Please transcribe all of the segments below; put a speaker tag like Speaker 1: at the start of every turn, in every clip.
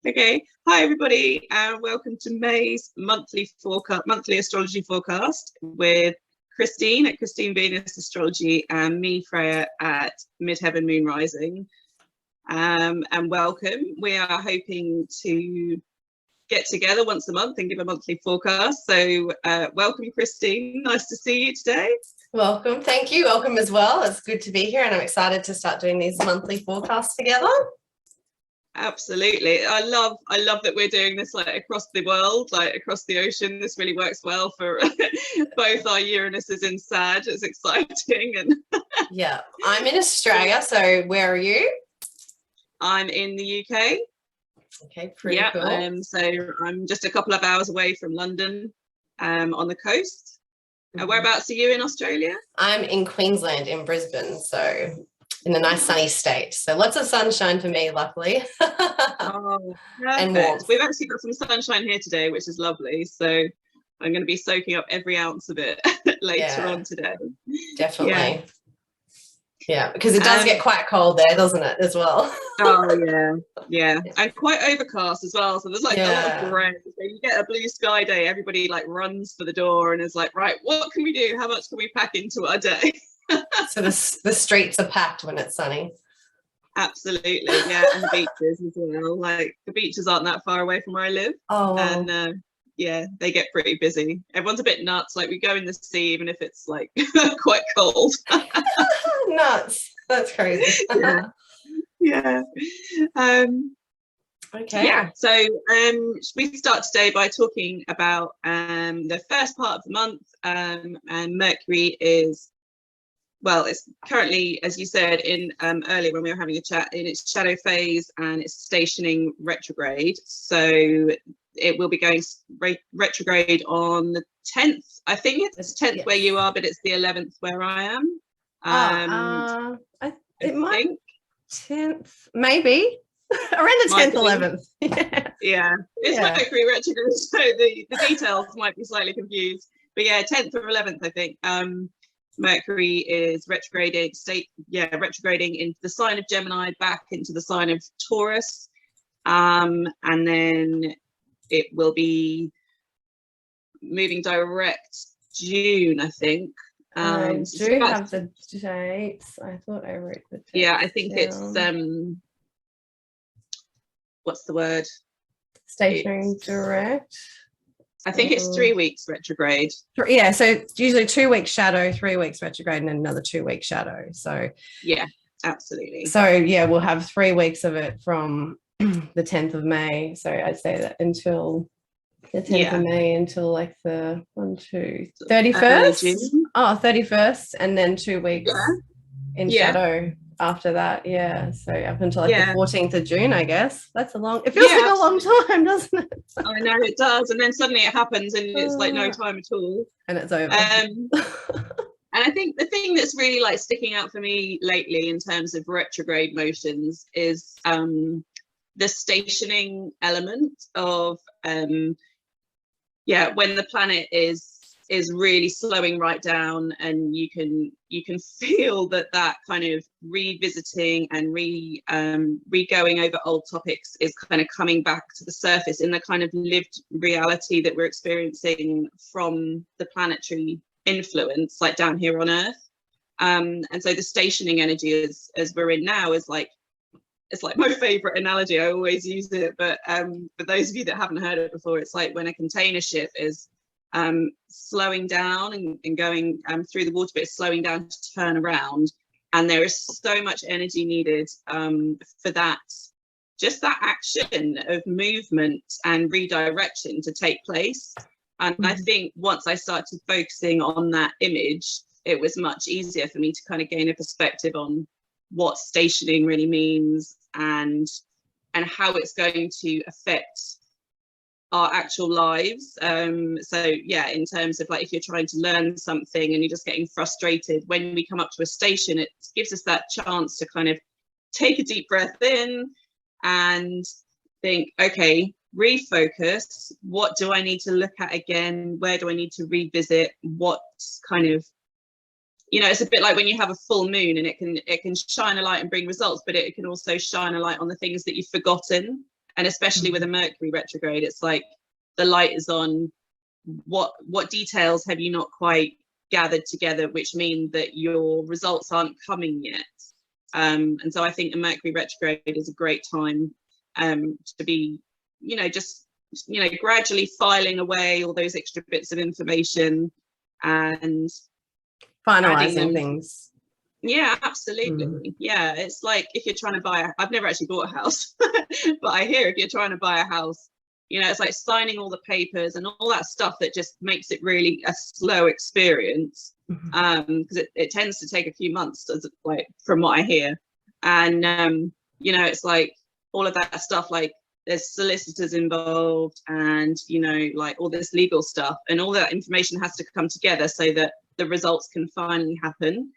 Speaker 1: Okay. Hi, everybody, and welcome to May's monthly astrology forecast with Christine at Christine Venus Astrology and me, Freya, at Midheaven Moon Rising. And welcome. We are hoping to get together once a month and give a monthly forecast. So welcome, Christine. Nice to see you today.
Speaker 2: Welcome. Thank you. Welcome as well. It's good to be here, and I'm excited to start doing these monthly forecasts together.
Speaker 1: Absolutely. I love that we're doing this like across the world, like across the ocean. This really works well for both our Uranus's in Sag. It's exciting. And
Speaker 2: yeah, I'm in Australia. So where are you?
Speaker 1: I'm in the UK.
Speaker 2: Okay, pretty cool.
Speaker 1: So I'm just a couple of hours away from London, on the coast. Whereabouts are you in Australia?
Speaker 2: I'm in Queensland, in Brisbane, so in a nice sunny state. So lots of sunshine for me, luckily.
Speaker 1: Oh, and warmth. We've actually got some sunshine here today, which is lovely. So I'm going to be soaking up every ounce of it later on today.
Speaker 2: Definitely. Yeah, because it does get quite cold there, doesn't it, as well?
Speaker 1: Oh, yeah. And quite overcast as well. So there's like a lot of grey. So you get a blue sky day, everybody like runs for the door and is like, right, what can we do? How much can we pack into our day?
Speaker 2: So the streets are packed when it's sunny.
Speaker 1: Absolutely, yeah, and the beaches as well. Like the beaches aren't that far away from where I live.
Speaker 2: Oh,
Speaker 1: and yeah, they get pretty busy. Everyone's a bit nuts. Like we go in the sea even if it's like quite cold.
Speaker 2: Nuts. That's crazy.
Speaker 1: Yeah.
Speaker 2: Okay.
Speaker 1: Yeah. So we start today by talking about the first part of the month, and Mercury is. Well, it's currently, as you said in earlier when we were having a chat, in its shadow phase and it's stationing retrograde. So it will be going retrograde on the 10th. I think it's 10th where you are, but it's the 11th where I am.
Speaker 2: It might 10th, maybe around the 10th, 11th.
Speaker 1: Yeah, it's Mercury retrograde, so the details might be slightly confused. But yeah, 10th or 11th, I think. Mercury is retrograding into the sign of Gemini, back into the sign of Taurus, and then it will be moving direct June, I think.
Speaker 2: I do have the dates. I thought I wrote the dates.
Speaker 1: Yeah, I think it's what's the word?
Speaker 2: Stationary direct.
Speaker 1: I think it's 3 weeks retrograde.
Speaker 2: Yeah, so it's usually 2 weeks shadow, 3 weeks retrograde, and then another 2 week shadow. So
Speaker 1: yeah, absolutely.
Speaker 2: So yeah, we'll have 3 weeks of it from the 10th of May. So I'd say that until the 10th of May until like the 31st. 31st, and then 2 weeks in shadow after that. Yeah, so up until like the 14th of June, I guess. That's a long, it feels like a long time, doesn't it?
Speaker 1: I know it does, and then suddenly it happens and it's like no time at all,
Speaker 2: and it's over.
Speaker 1: And I think the thing that's really like sticking out for me lately in terms of retrograde motions is the stationing element of when the planet is really slowing right down, and you can feel that kind of revisiting and re-going over old topics is kind of coming back to the surface in the kind of lived reality that we're experiencing from the planetary influence, like down here on Earth. And so the stationing energy as we're in now is like, it's like my favorite analogy. I always use it, but for those of you that haven't heard it before, it's like when a container ship is slowing down and going through the water, but it's slowing down to turn around, and there is so much energy needed for that, just that action of movement and redirection to take place. And I think once I started focusing on that image, it was much easier for me to kind of gain a perspective on what stationing really means and how it's going to affect our actual lives. So yeah, in terms of like if you're trying to learn something and you're just getting frustrated, when we come up to a station, it gives us that chance to kind of take a deep breath in and think, okay, refocus. What do I need to look at again? Where do I need to revisit? What kind of, you know, it's a bit like when you have a full moon, and it can shine a light and bring results, but it can also shine a light on the things that you've forgotten. And especially with a Mercury retrograde, it's like the light is on. What details have you not quite gathered together, which mean that your results aren't coming yet? And so I think a Mercury retrograde is a great time to be, just gradually filing away all those extra bits of information and
Speaker 2: finalizing things.
Speaker 1: Yeah, absolutely. Yeah, it's like if you're trying to buy I've never actually bought a house, but I hear if you're trying to buy a house, it's like signing all the papers and all that stuff that just makes it really a slow experience, because it tends to take a few months, like from what I hear. And it's like all of that stuff, like there's solicitors involved and like all this legal stuff, and all that information has to come together so that the results can finally happen.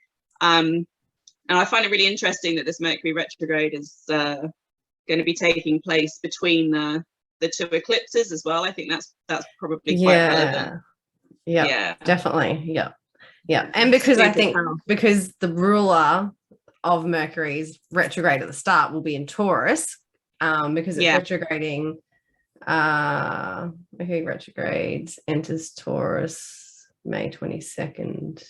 Speaker 1: And I find it really interesting that this Mercury retrograde is going to be taking place between the two eclipses as well. I think that's probably quite relevant.
Speaker 2: Yeah, definitely. Yeah. And because I think because the ruler of Mercury's retrograde at the start will be in Taurus, because it's retrograding. Mercury retrogrades, enters Taurus May 22nd.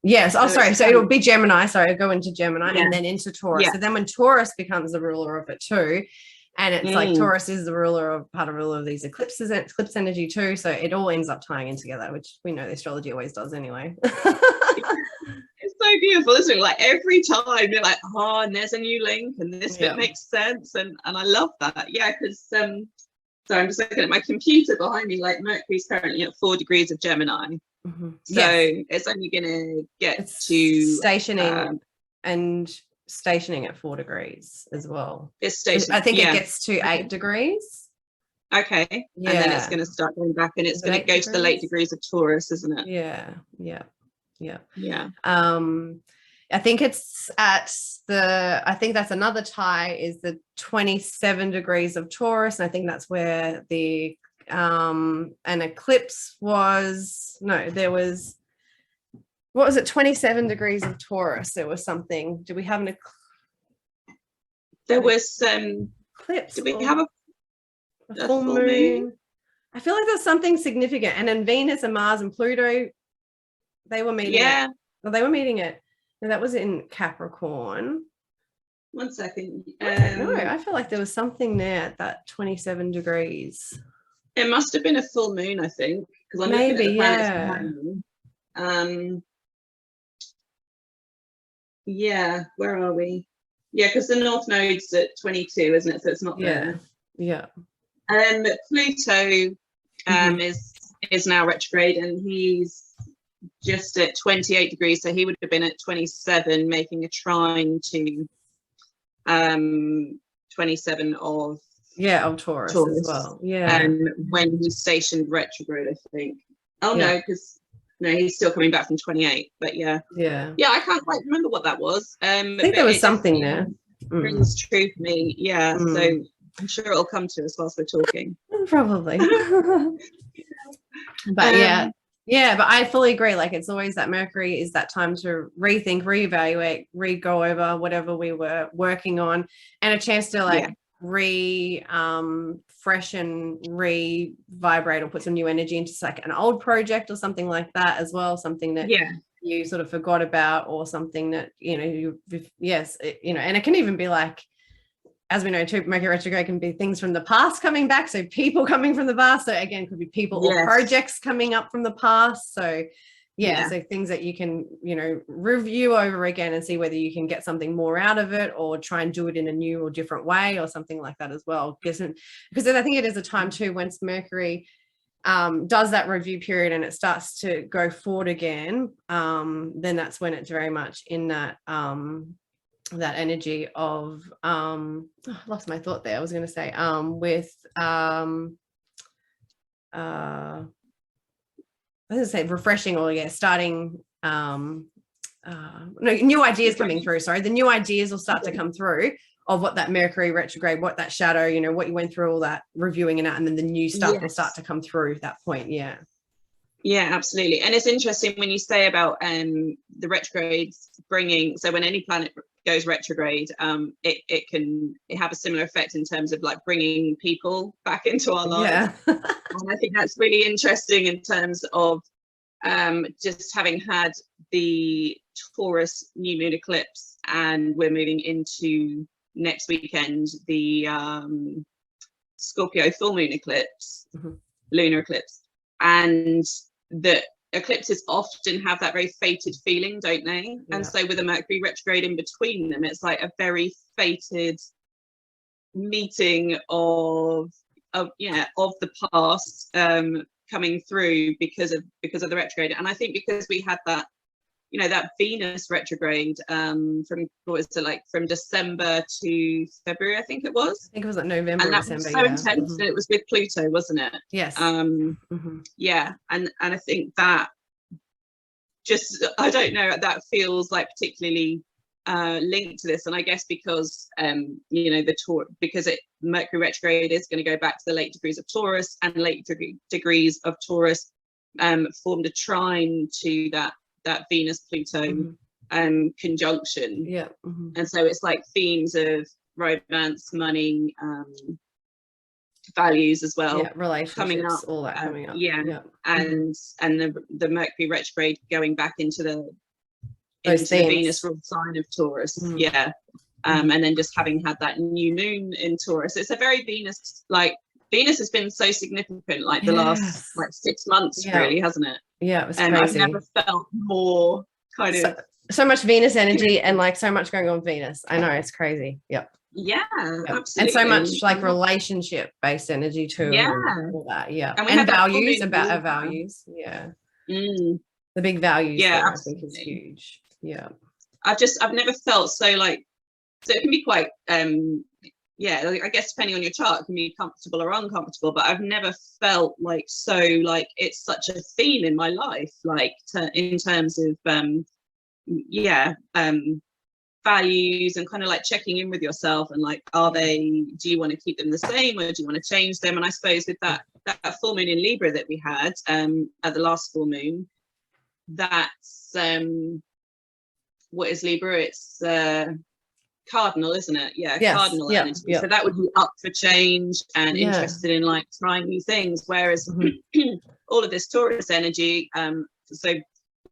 Speaker 2: Yes. Oh, sorry. So it'll be Gemini. Sorry, go into Gemini and then into Taurus. So then when Taurus becomes the ruler of it too, and it's like Taurus is the part of these eclipse energy too. So it all ends up tying in together, which we know the astrology always does anyway.
Speaker 1: It's so beautiful, isn't it? Like every time you're like, and there's a new link and this bit makes sense. And I love that. Yeah, because so I'm just looking at my computer behind me, like Mercury's currently at 4 degrees of Gemini. So it's only going to get to
Speaker 2: stationing and stationing at 4 degrees as well.
Speaker 1: It's stationing.
Speaker 2: I think it gets to 8 degrees.
Speaker 1: Okay. And then it's going to start going back, and it's going to go to the late degrees of Taurus, isn't it?
Speaker 2: Yeah. I think it's I think that's another tie is the 27 degrees of Taurus, and I think that's where the an eclipse was. No, there was, what was it, 27 degrees of Taurus? There was something. Did we have an eclipse?
Speaker 1: There was eclipse. Did we have a full moon?
Speaker 2: I feel like there's something significant. And then Venus and Mars and Pluto, they were meeting they were meeting it. No, that was in Capricorn.
Speaker 1: 1 second.
Speaker 2: No, I feel like there was something there at that 27 degrees.
Speaker 1: It must have been a full moon, I think, because I'm looking at the planets behind me. Where are we? Yeah, because the North Node's at 22, isn't it? So it's not there.
Speaker 2: Yeah.
Speaker 1: Pluto is now retrograde, and he's just at 28 degrees, so he would have been at 27, making a trine to 27 of
Speaker 2: Taurus as well.
Speaker 1: When he's stationed retrograde, I think. No, because he's still coming back from 28. But I can't quite remember what that was. I
Speaker 2: think there was something there.
Speaker 1: Rings true for me. So I'm sure it'll come to us whilst we're talking.
Speaker 2: Probably. But but I fully agree. Like, it's always that Mercury is that time to rethink, reevaluate, go over whatever we were working on, and a chance to fresh and vibrate or put some new energy into like an old project or something like that as well. Something that you sort of forgot about, or something that and it can even be like, as we know too, Mercury retrograde can be things from the past coming back. So people coming from the past. So again, could be people or projects coming up from the past. So so things that you can, review over again and see whether you can get something more out of it, or try and do it in a new or different way, or something like that as well. Because I think it is a time too, once Mercury does that review period and it starts to go forward again, then that's when it's very much in that that energy of I lost my thought there. I was going to say I was going to say refreshing, or starting new ideas coming through. Sorry, the new ideas will start to come through of what that Mercury retrograde, what that shadow, what you went through, all that reviewing and then the new stuff will start to come through at that point.
Speaker 1: Yeah, absolutely. And it's interesting when you say about the retrogrades bringing, so when any planet goes retrograde, it can have a similar effect in terms of like bringing people back into our lives.
Speaker 2: Yeah.
Speaker 1: And I think that's really interesting in terms of just having had the Taurus new moon eclipse, and we're moving into next weekend the Scorpio full moon eclipse, lunar eclipse, and the eclipses often have that very fated feeling, don't they? Yeah. And so with a Mercury retrograde in between them, it's like a very fated meeting of the past coming through because of the retrograde. And I think because we had that, that Venus retrograde from from December to February, I think it was.
Speaker 2: I think it was like November,
Speaker 1: and that
Speaker 2: December.
Speaker 1: Was so intense, and it was with Pluto, wasn't it?
Speaker 2: Yes.
Speaker 1: Yeah, and I think that just, I don't know, that feels like particularly linked to this. And I guess because Mercury retrograde is going to go back to the late degrees of Taurus, and late degrees of Taurus formed a trine to that Venus Pluto conjunction.
Speaker 2: Yeah.
Speaker 1: And so it's like themes of romance, money, values as well,
Speaker 2: relationships,
Speaker 1: coming up,
Speaker 2: all that coming up.
Speaker 1: And the Mercury retrograde going back into the Venus ruled sign of Taurus. And then just having had that new moon in Taurus, it's a very Venus has been so significant the last 6 months, really, hasn't it?
Speaker 2: Yeah, it was crazy.
Speaker 1: I've never felt more
Speaker 2: so much Venus energy, and so much going on Venus. I know, it's crazy.
Speaker 1: Yeah, absolutely.
Speaker 2: And so much relationship based energy too. All that. And values, about our values. The big values I think is huge.
Speaker 1: I've never felt so so it can be quite I guess depending on your chart, it can be comfortable or uncomfortable, but I've never felt it's such a theme in my life, in terms of values, and kind of checking in with yourself, and do you want to keep them the same, or do you want to change them? And I suppose with that full moon in Libra that we had at the last full moon, that's what is Libra? It's cardinal, isn't it? Cardinal energy. So that would be up for change and interested in trying new things, whereas all of this Taurus energy, so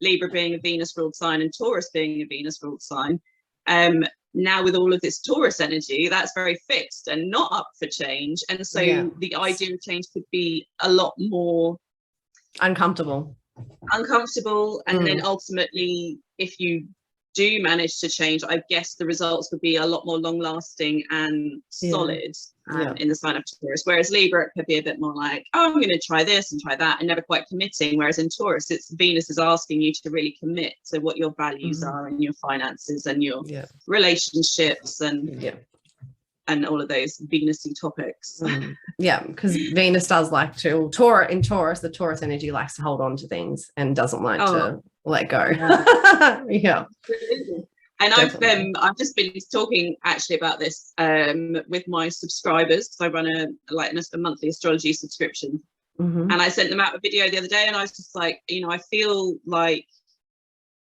Speaker 1: Libra being a Venus ruled sign and Taurus being a Venus ruled sign, now with all of this Taurus energy, that's very fixed and not up for change, and so the idea of change could be a lot more
Speaker 2: uncomfortable,
Speaker 1: and then ultimately, if you do manage to change, I guess the results would be a lot more long lasting and solid in the sign of Taurus, whereas Libra, it could be a bit more I'm going to try this and try that, and never quite committing, whereas in Taurus, it's Venus is asking you to really commit to what your values are, and your finances, and your relationships, and all of those Venus-y topics.
Speaker 2: Because Venus does like to, in Taurus, the Taurus energy likes to hold on to things and doesn't like to let go.
Speaker 1: And I've just been talking actually about this with my subscribers, because I run a monthly astrology subscription, and I sent them out a video the other day, and I was just I feel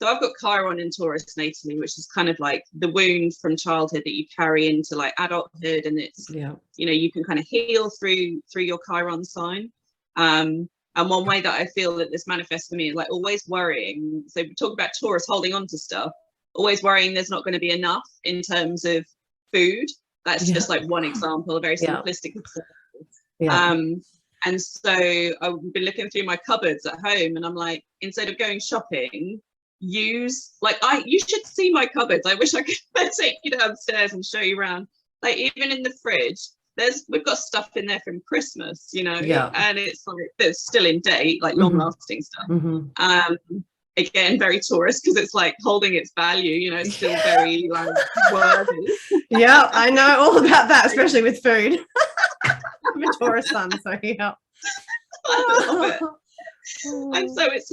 Speaker 1: so I've got Chiron in Taurus natally, which is kind of the wound from childhood that you carry into adulthood, and it's you can kind of heal through your Chiron sign. And one way that I feel that this manifests for me is always worrying. So we talk about Taurus holding on to stuff, always worrying there's not going to be enough in terms of food. That's just one example, a very simplistic example. And so I've been looking through my cupboards at home, and I'm instead of going shopping, you should see my cupboards. I wish I could take you downstairs and show you around. Even in the fridge, we've got stuff in there from Christmas, and it's it's still in date, long lasting stuff. Again, very Taurus, because it's holding its value, it's still very worthy.
Speaker 2: I know all about that, especially with food. I'm a Taurus sun, so
Speaker 1: I love it. And so it's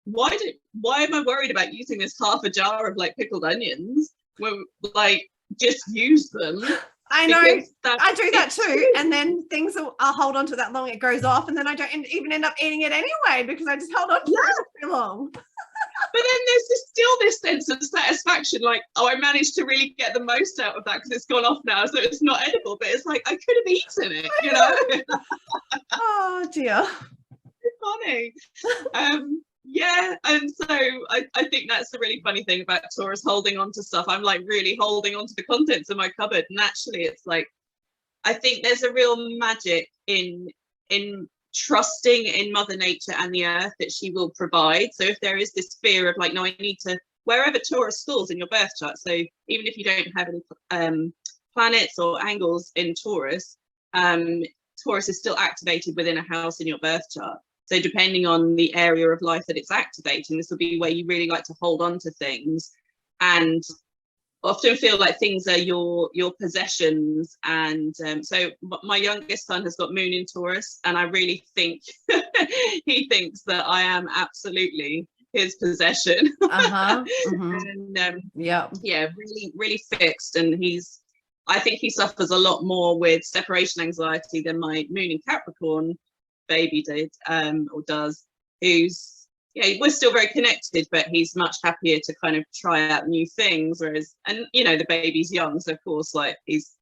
Speaker 1: why am I worried about using this half a jar of pickled onions when just use them?
Speaker 2: I know. I do that too. And then things I'll hold on to that long, it goes off, and then I don't even end up eating it anyway because I just held on to it for too long.
Speaker 1: But then there's still this sense of satisfaction, like, oh, I managed to really get the most out of that because it's gone off now, so it's not edible. But it's like I could have eaten it, you know.
Speaker 2: Oh dear.
Speaker 1: Funny. Yeah, and so I think that's the really funny thing about Taurus holding on to stuff. I'm like really holding on to the contents of my cupboard, and actually it's like I think there's a real magic in trusting in Mother Nature and the earth that she will provide. So if there is this fear of like, no, I need to, wherever Taurus falls in your birth chart, so even if you don't have any planets or angles in Taurus, Taurus is still activated within a house in your birth chart. So depending on the area of life that it's activating, this will be where you really like to hold on to things and often feel like things are your possessions. And so my youngest son has got moon in Taurus, and I really think he thinks that I am absolutely his possession. And yeah, really fixed. And I think he suffers a lot more with separation anxiety than my moon in Capricorn baby did or does, who's we're still very connected, but he's much happier to kind of try out new things, whereas, and you know, the baby's young, so of course like he's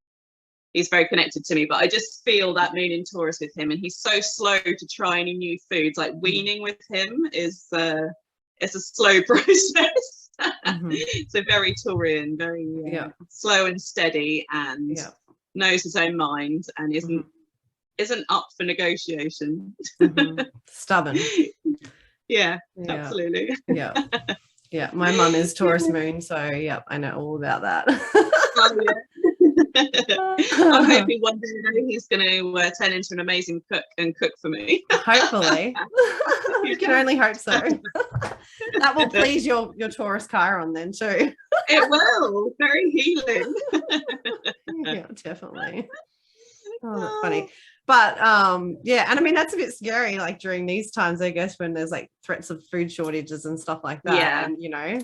Speaker 1: very connected to me, but I just feel that moon in Taurus with him, and he's so slow to try any new foods. Like weaning with him is it's a slow process. So very Taurian, very slow and steady, and knows his own mind, and isn't up for negotiation.
Speaker 2: Stubborn.
Speaker 1: Yeah, absolutely.
Speaker 2: Yeah, my mum is Taurus moon, so I know all about that.
Speaker 1: I'm hoping one day he's going to turn into an amazing cook and cook for me.
Speaker 2: Hopefully. You can only hope so. That will please your Taurus Chiron then too.
Speaker 1: It will. Very healing.
Speaker 2: Yeah, definitely. Oh, that's funny. But and I mean that's a bit scary, like during these times, I guess, when there's like threats of food shortages and stuff like that. And you know,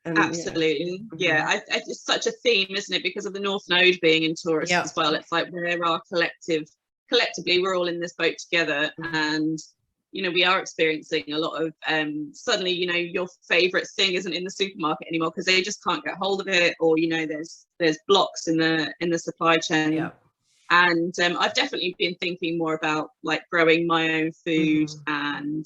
Speaker 1: absolutely. It's such a theme, isn't it, because of the North Node being in Taurus as well. It's like we're our collectively we're all in this boat together, and you know, we are experiencing a lot of suddenly, you know, your favorite thing isn't in the supermarket anymore because they just can't get hold of it, or you know, there's blocks in the supply chain. And I've definitely been thinking more about like growing my own food and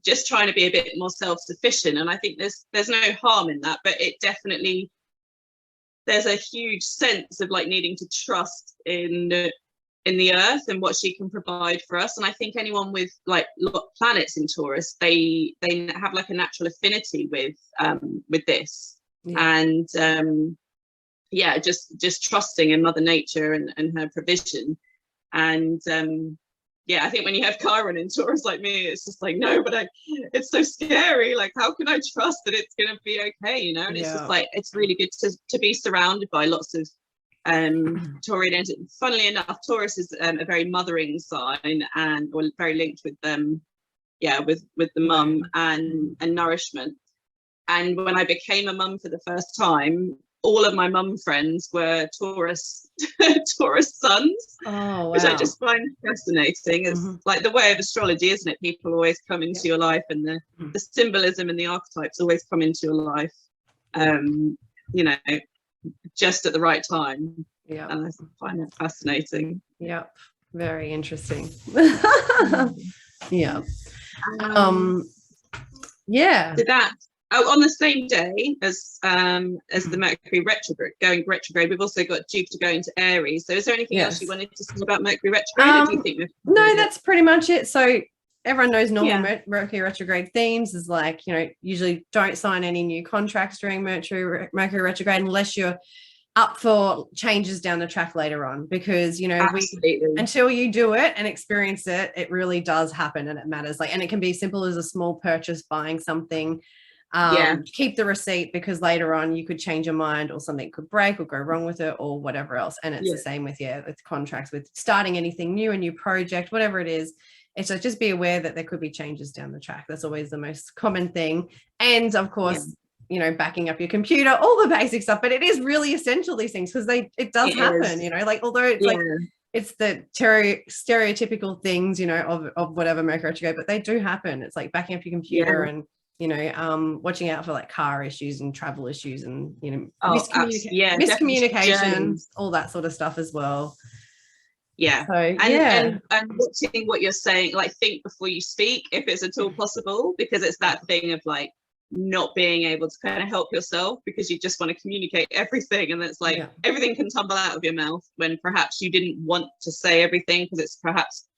Speaker 1: just trying to be a bit more self-sufficient. And I think there's no harm in that, but it definitely, there's a huge sense of like needing to trust in the earth and what she can provide for us. And I think anyone with like planets in Taurus, they have like a natural affinity with this. And just trusting in Mother Nature and her provision. And I think when you have Chiron in Taurus like me, it's just like, no, but it's so scary. Like, how can I trust that it's going to be okay, you know? And it's just like, it's really good to be surrounded by lots of Taurian energy. Funnily enough, Taurus is a very mothering sign, and or very linked with with the mum and nourishment. And when I became a mum for the first time, all of my mum friends were Taurus sons, which I just find fascinating. It's like the way of astrology, isn't it? People always come into your life, and the symbolism and the archetypes always come into your life, you know, just at the right time. And I find that fascinating.
Speaker 2: Very interesting.
Speaker 1: Did that on the same day as the Mercury retrograde, we've also got Jupiter going to Aries. So is there anything else you wanted to say about Mercury retrograde, or do you think
Speaker 2: no, that's pretty much it? So everyone knows normal Mercury retrograde themes is like, you know, usually don't sign any new contracts during Mercury retrograde unless you're up for changes down the track later on, because you know until you do it and experience it, it really does happen and it matters. Like, and it can be simple as a small purchase, buying something. Keep the receipt, because later on you could change your mind, or something could break or go wrong with it, or whatever else. And it's the same with with contracts, with starting anything new, a new project, whatever it is. It's just be aware that there could be changes down the track. That's always the most common thing. And of course, you know, backing up your computer, all the basic stuff, but it is really essential, these things, because it does happen, you know, like, although it's like it's the stereotypical things, you know, of whatever Mercury retrograde, but they do happen. It's like backing up your computer and, you know, watching out for like car issues and travel issues and, you know, miscommunication, all that sort of stuff as well.
Speaker 1: Yeah.
Speaker 2: So,
Speaker 1: and watching what you're saying, like, think before you speak, if it's at all possible, because it's that thing of like not being able to kind of help yourself because you just want to communicate everything, and it's like everything can tumble out of your mouth when perhaps you didn't want to say everything because it's perhaps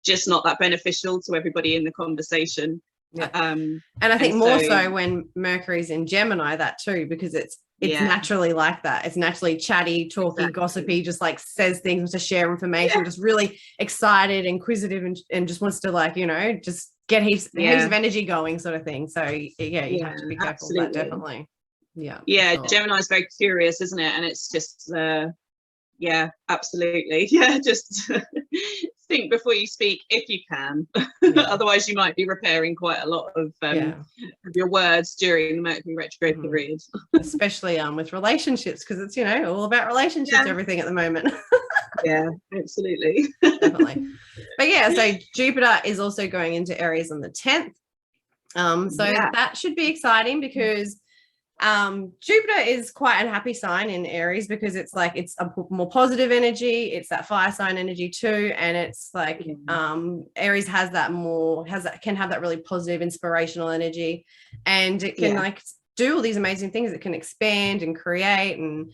Speaker 1: just not that beneficial to everybody in the conversation.
Speaker 2: And I think more so when Mercury's in Gemini, that too, because it's naturally like that. It's naturally chatty, talky, gossipy, just like says things to share information, just really excited, inquisitive, and just wants to, like, you know, just get heaps of energy going, sort of thing. So you have to be careful of that, definitely. Sure.
Speaker 1: Gemini is very curious, isn't it? And it's just absolutely, just think before you speak if you can. Otherwise you might be repairing quite a lot of your words during the Mercury retrograde period.
Speaker 2: Especially with relationships, because it's, you know, all about relationships, everything at the moment.
Speaker 1: Absolutely.
Speaker 2: Definitely. But so Jupiter is also going into Aries on the 10th, so that should be exciting, because Jupiter is quite an happy sign in Aries, because it's like, it's a more positive energy, it's that fire sign energy too, and it's like Aries has that can have that really positive inspirational energy, and it can like do all these amazing things. It can expand and create and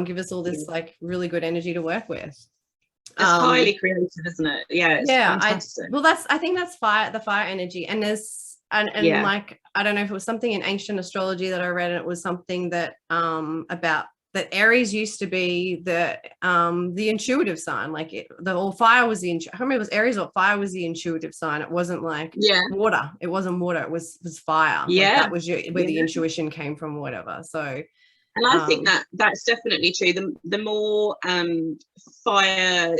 Speaker 2: give us all this like really good energy to work with.
Speaker 1: It's highly creative, isn't it? It's fantastic.
Speaker 2: I think that's the fire energy, and there's and like, I don't know if it was something in ancient astrology that I read, and it was something that about that Aries used to be the intuitive sign, like fire was I can't remember if it was Aries or fire was the intuitive sign. It wasn't like water. It wasn't water. It was fire. Like, that was where the intuition came from, or whatever. So.
Speaker 1: And I think that's definitely true. The more fire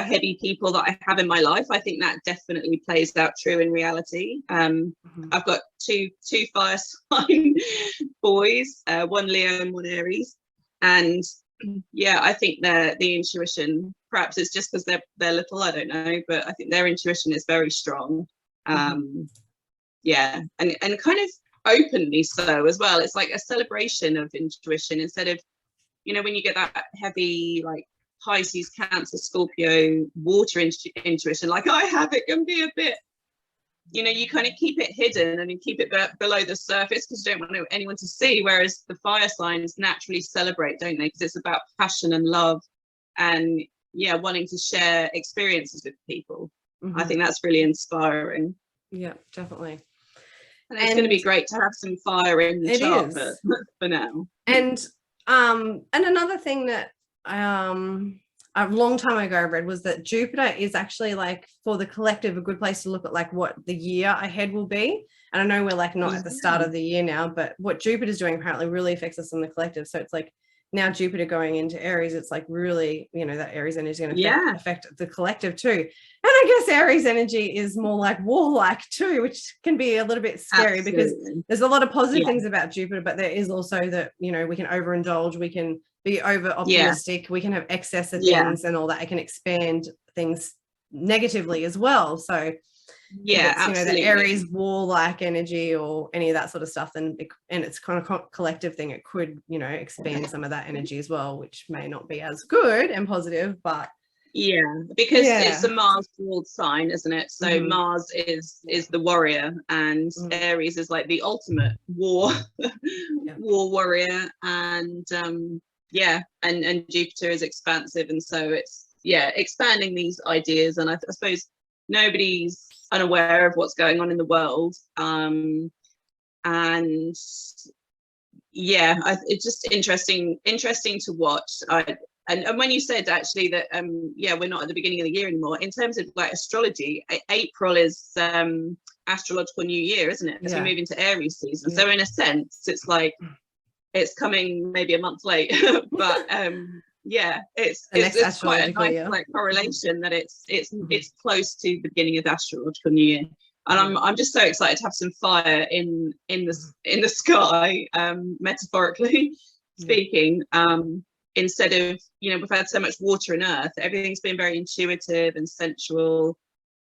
Speaker 1: heavy people that I have in my life, I think that definitely plays out true in reality. I've got two fire sign boys, one Leo and one Aries, and I think the intuition, perhaps it's just because they're little, I don't know, but I think their intuition is very strong. And kind of openly so as well. It's like a celebration of intuition, instead of, you know, when you get that heavy like Pisces, Cancer, Scorpio, water intuition like I have, it can be a bit, you know, you kind of keep it hidden and you keep it below the surface because you don't want anyone to see, whereas the fire signs naturally celebrate, don't they, because it's about passion and love and wanting to share experiences with people. I think that's really inspiring.
Speaker 2: Definitely.
Speaker 1: And it's going to be great to have some fire in the chart for now.
Speaker 2: And another thing that a long time ago I read was that Jupiter is actually, like, for the collective, a good place to look at like what the year ahead will be. And I know we're like not at the start of the year now, but what Jupiter's doing apparently really affects us in the collective. So it's like, now Jupiter going into Aries, it's like really, you know, that Aries energy is going to affect the collective too. And I guess Aries energy is more like warlike too, which can be a little bit scary because there's a lot of positive things about Jupiter, but there is also that, you know, we can overindulge, we can be over optimistic, we can have excess of things and all that. It can expand things negatively as well. So it's, you know, the Aries warlike energy or any of that sort of stuff, and it's kind of collective thing, it could, you know, expand some of that energy as well, which may not be as good and positive, but
Speaker 1: because it's a Mars ruled sign, isn't it? So Mars is the warrior, and Aries is like the ultimate war warrior, and and Jupiter is expansive, and so it's expanding these ideas. And I suppose nobody's unaware of what's going on in the world, and it's just interesting to watch. And when you said actually that we're not at the beginning of the year anymore, in terms of like astrology, April is astrological new year, isn't it, as we move into Aries season? So in a sense it's like it's coming maybe a month late but it's quite a nice like correlation that it's close to the beginning of astrological new year. And I'm just so excited to have some fire in the sky, metaphorically speaking. Instead of, we've had so much water and earth, everything's been very intuitive and sensual.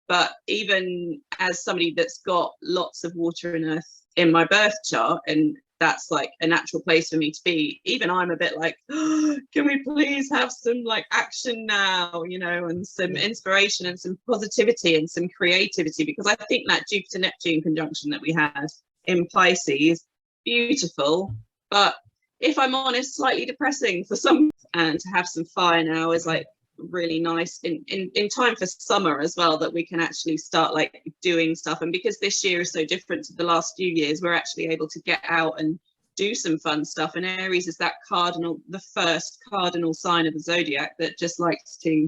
Speaker 1: But even as somebody that's got lots of water and earth in my birth chart, and that's like a natural place for me to be, even I'm a bit like, oh, can we please have some like action now, and some inspiration and some positivity and some creativity, because I think that Jupiter Neptune conjunction that we had in Pisces, beautiful, but if I'm honest, slightly depressing for some. And to have some fire now is like really nice in time for summer as well, that we can actually start like doing stuff. And because this year is so different to the last few years, we're actually able to get out and do some fun stuff. And Aries is that the first cardinal sign of the zodiac that just likes to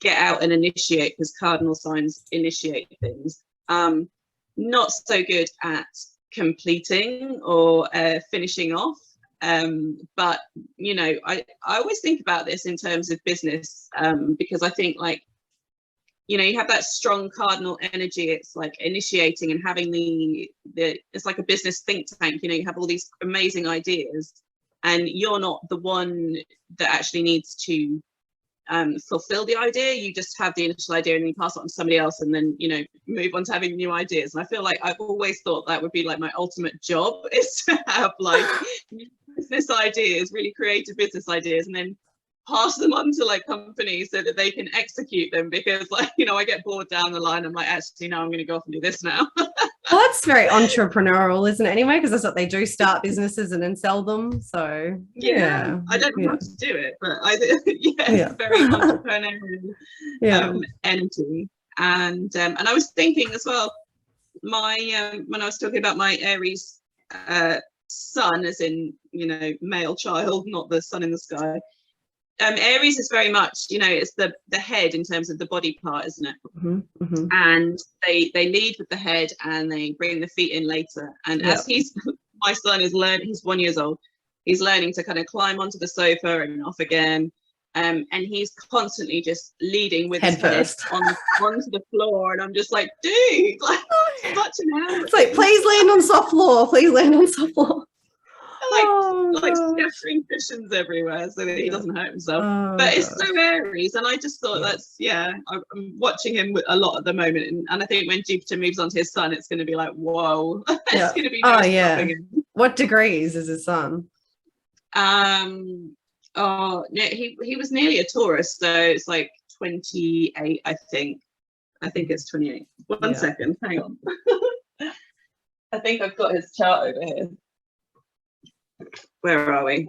Speaker 1: get out and initiate, because cardinal signs initiate things. Not so good at completing or finishing off. But I always think about this in terms of business, because I think like, you have that strong cardinal energy. It's like initiating and having it's like a business think tank. You have all these amazing ideas, and you're not the one that actually needs to fulfill the idea. You just have the initial idea and then you pass it on to somebody else, and then move on to having new ideas. And I feel like I've always thought that would be like my ultimate job, is to have like business ideas, really creative business ideas, and then pass them on to like companies so that they can execute them, because like I get bored down the line. I'm like, actually no, I'm going to go off and do this now.
Speaker 2: Well, that's very entrepreneurial, isn't it, anyway? Because that's what they do, start businesses and then sell them. So
Speaker 1: yeah, I don't know how to do it, but it's very entrepreneurial energy. And I was thinking as well, my when I was talking about my Aries sun, as in male child, not the sun in the sky, Aries is very much it's the head in terms of the body part, isn't it?
Speaker 2: Mm-hmm.
Speaker 1: And they lead with the head and they bring the feet in later. And as my son is learning, he's 1 year old, he's learning to kind of climb onto the sofa and off again. And he's constantly just leading with his head onto the floor, and I'm just like, dude, like such an hour.
Speaker 2: It's like, please land on soft floor,
Speaker 1: like scattering cushions everywhere so that he doesn't hurt himself. But it's so Aries, and I just thought I'm watching him a lot at the moment, and I think when Jupiter moves on to his sun, it's going to be like, whoa. It's going to be
Speaker 2: What degrees is his sun?
Speaker 1: He was nearly a Taurus, so it's like 28, I think it's 28. One second, hang on. I think I've got his chart over here. Where are we?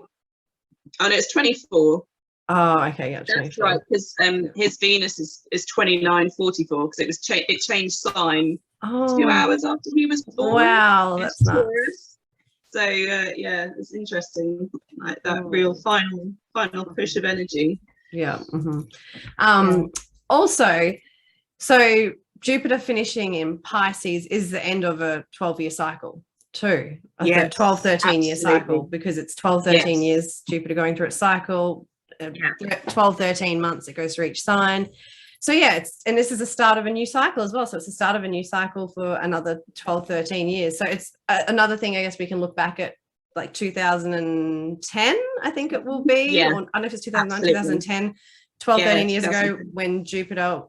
Speaker 1: Oh no, it's 24.
Speaker 2: Oh, okay, yeah, 24.
Speaker 1: That's right, because his Venus is 2944, because it changed sign 2 hours after he was born.
Speaker 2: Wow, that's nuts.
Speaker 1: So it's interesting, like that real final push of energy.
Speaker 2: Yeah. Mm-hmm. Also, so Jupiter finishing in Pisces is the end of a 12-year cycle too. 12, 13-year cycle, because it's 12, 13 years Jupiter going through its cycle. 12, 13 months it goes through each sign. So and this is the start of a new cycle as well. So it's the start of a new cycle for another 12, 13 years. So it's another thing, I guess we can look back at like 2010, I think it will be. Or, I don't know if it's 2009, 2010, 12, 13 years ago, when Jupiter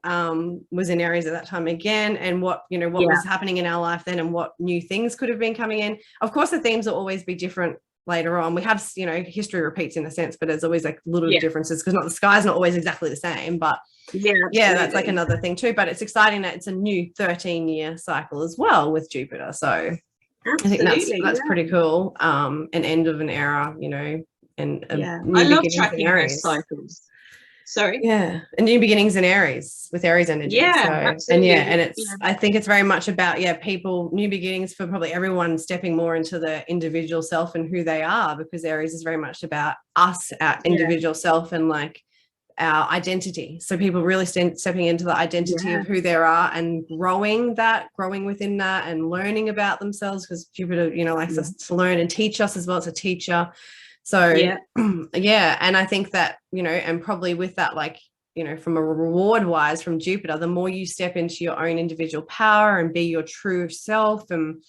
Speaker 2: was in Aries at that time again, and what was happening in our life then, and what new things could have been coming in. Of course, the themes will always be different later on. We have, history repeats in a sense, but there's always like little differences, because the sky's not always exactly the same. But that's like another thing too. But it's exciting that it's a new 13-year cycle as well with Jupiter. So
Speaker 1: absolutely,
Speaker 2: I think that's pretty cool. An end of an era, and
Speaker 1: I love tracking those cycles. Sorry.
Speaker 2: And new beginnings in Aries, with Aries energy.
Speaker 1: Absolutely.
Speaker 2: And it's I think it's very much about people, new beginnings for probably everyone, stepping more into the individual self and who they are, because Aries is very much about us, our individual self, and like our identity. So people really stepping into the identity of who they are, and growing within that, and learning about themselves, because Jupiter likes us to learn and teach us as well. It's a teacher. So and I think that and probably with that, like from a reward wise from Jupiter, the more you step into your own individual power and be your true self and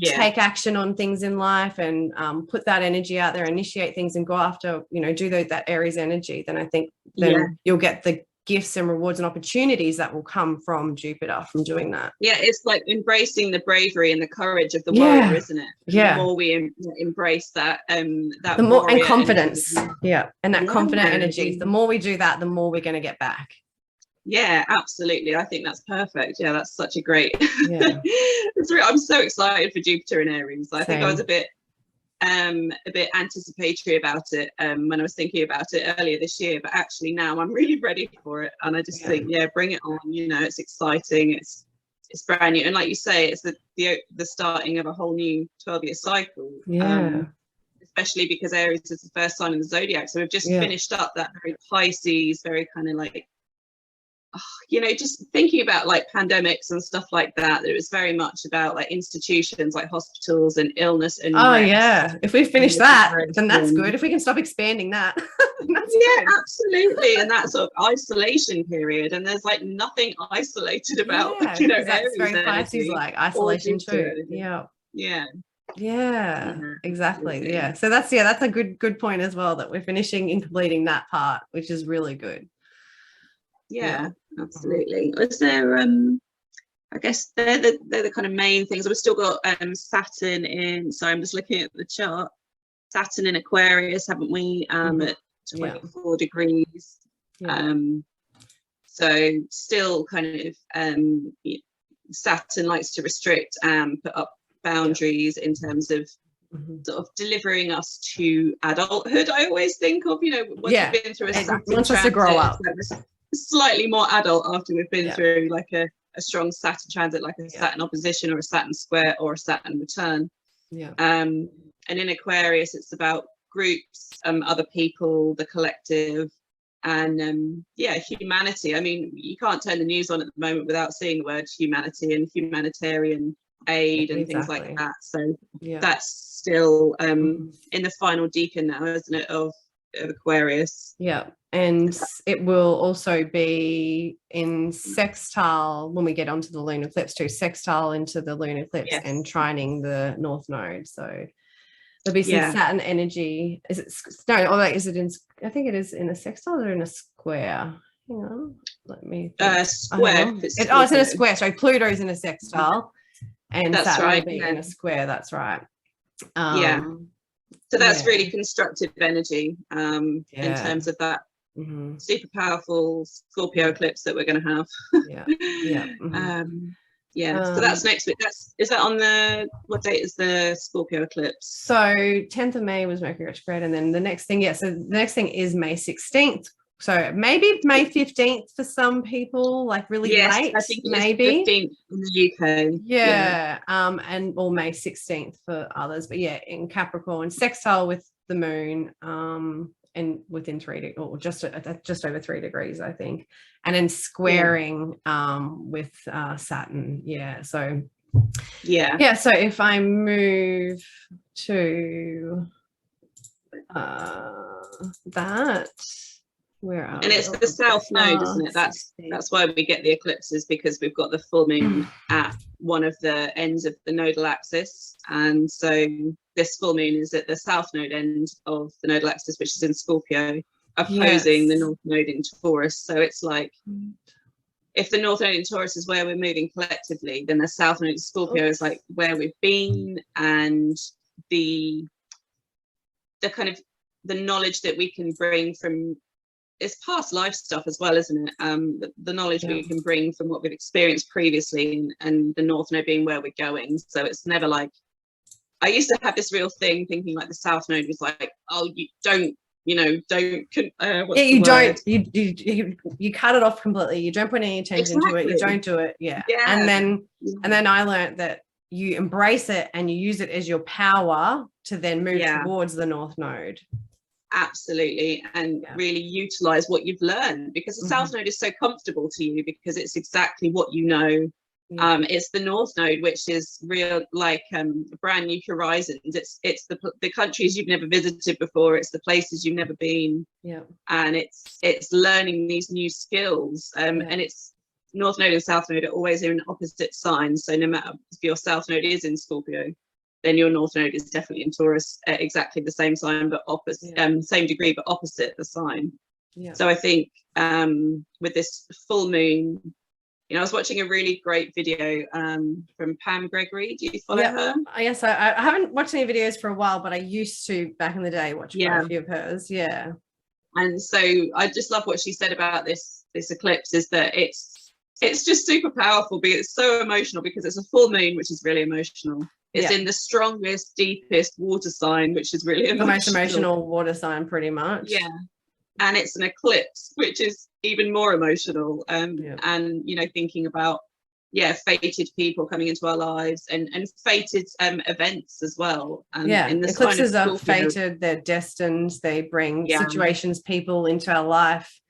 Speaker 2: take action on things in life and put that energy out there, initiate things and go after, do that Aries energy, then I think you'll get the gifts and rewards and opportunities that will come from Jupiter from doing that.
Speaker 1: Yeah, it's like embracing the bravery and the courage of the warrior, isn't it? And the more we embrace that
Speaker 2: the more, and confidence energy. And that confident energy, the more we do that, the more we're going to get back.
Speaker 1: Yeah, absolutely. I think that's perfect. Yeah, that's such a great I'm so excited for Jupiter in Aries. I think I was a bit anticipatory about it when I was thinking about it earlier this year, but actually now I'm really ready for it, and I just think bring it on. It's exciting, it's brand new, and like you say, it's the starting of a whole new 12-year cycle, especially because Aries is the first sign in the zodiac, so we've just finished up that very Pisces, very kind of like just thinking about like pandemics and stuff like that. It was very much about like institutions like hospitals and illness and
Speaker 2: if we finish that, then that's good. If we can stop expanding that, that's good.
Speaker 1: Absolutely. And that sort of isolation period, and there's like nothing isolated about
Speaker 2: that's very Pisces like isolation too. Exactly. So that's a good point as well, that we're finishing and completing that part, which is really good.
Speaker 1: Absolutely. Is there I guess they're the kind of main things. We've still got Saturn in, so I'm just looking at the chart, Saturn in Aquarius, haven't we, at 24 degrees. So still kind of Saturn likes to restrict and put up boundaries in terms of sort of delivering us to adulthood. I always think of, once you've been through a Saturn
Speaker 2: wants us to grow up.
Speaker 1: Slightly more adult after we've been through like a strong Saturn transit, like a Saturn opposition or a Saturn square or a Saturn return. And in Aquarius it's about groups, other people, the collective, and humanity. I mean, you can't turn the news on at the moment without seeing the word humanity and humanitarian aid and things like that. So that's still in the final decan now, isn't it, of Aquarius.
Speaker 2: And it will also be in sextile when we get onto the lunar eclipse too, sextile into the lunar eclipse and trining the north node. So there'll be some Saturn energy. Is it in, I think it is in a sextile or in a square? Hang on, let me
Speaker 1: square.
Speaker 2: It's in a square. So Pluto's in a sextile and Saturn will be in a square. That's right. So
Speaker 1: that's really constructive energy in terms of that super powerful Scorpio eclipse that we're going to have. So that's next week. Is that on what date is the Scorpio eclipse?
Speaker 2: So 10th of May was Mercury Retrograde, and then the next thing so the next thing is May 16th. So maybe May 15th for some people, like really late.
Speaker 1: I think
Speaker 2: maybe
Speaker 1: 15th in the UK.
Speaker 2: And or May 16th for others. But in Capricorn, sextile with the moon, and within 3 or just over 3 degrees, I think, and then squaring with Saturn. So if I move to that.
Speaker 1: And it's the south node, isn't it? That's why we get the eclipses, because we've got the full moon at one of the ends of the nodal axis, and so this full moon is at the south node end of the nodal axis, which is in Scorpio, opposing the north node in Taurus. So it's like, if the north node in Taurus is where we're moving collectively, then the south node in Scorpio is like where we've been, and the kind of the knowledge that we can bring from, it's past life stuff as well, isn't it? The knowledge we can bring from what we've experienced previously, and the north node being where we're going. So it's never like, I used to have this real thing thinking like the south node was like, oh, you don't you cut it off completely, you don't put any attention to it, you don't do it. And then I learned that you embrace it and you use it as your power to then move towards the north node. Absolutely. And really utilize what you've learned, because the south node is so comfortable to you because it's exactly what you know It's the North Node, which is real, like brand new horizons. It's the countries you've never visited before. It's the places you've never been. And it's learning these new skills. And it's North Node and South Node are always in opposite signs. So no matter if your South Node is in Scorpio, then your North Node is definitely in Taurus at exactly the same sign, but opposite, same degree, but opposite the sign. So I think with this full moon, I was watching a really great video from Pam Gregory. Do you follow her?
Speaker 2: Yes, I haven't watched any videos for a while, but I used to back in the day watch quite a few of hers.
Speaker 1: And so I just love what she said about this eclipse, is that it's just super powerful, because it's so emotional, because it's a full moon, which is really emotional. It's in the strongest, deepest water sign, which is really emotional.
Speaker 2: The most emotional water sign, pretty much.
Speaker 1: And it's an eclipse, which is even more emotional. And thinking about fated people coming into our lives, and fated events as well. And in this
Speaker 2: eclipses
Speaker 1: kind of
Speaker 2: are fated, they're destined, they bring situations, people into our life,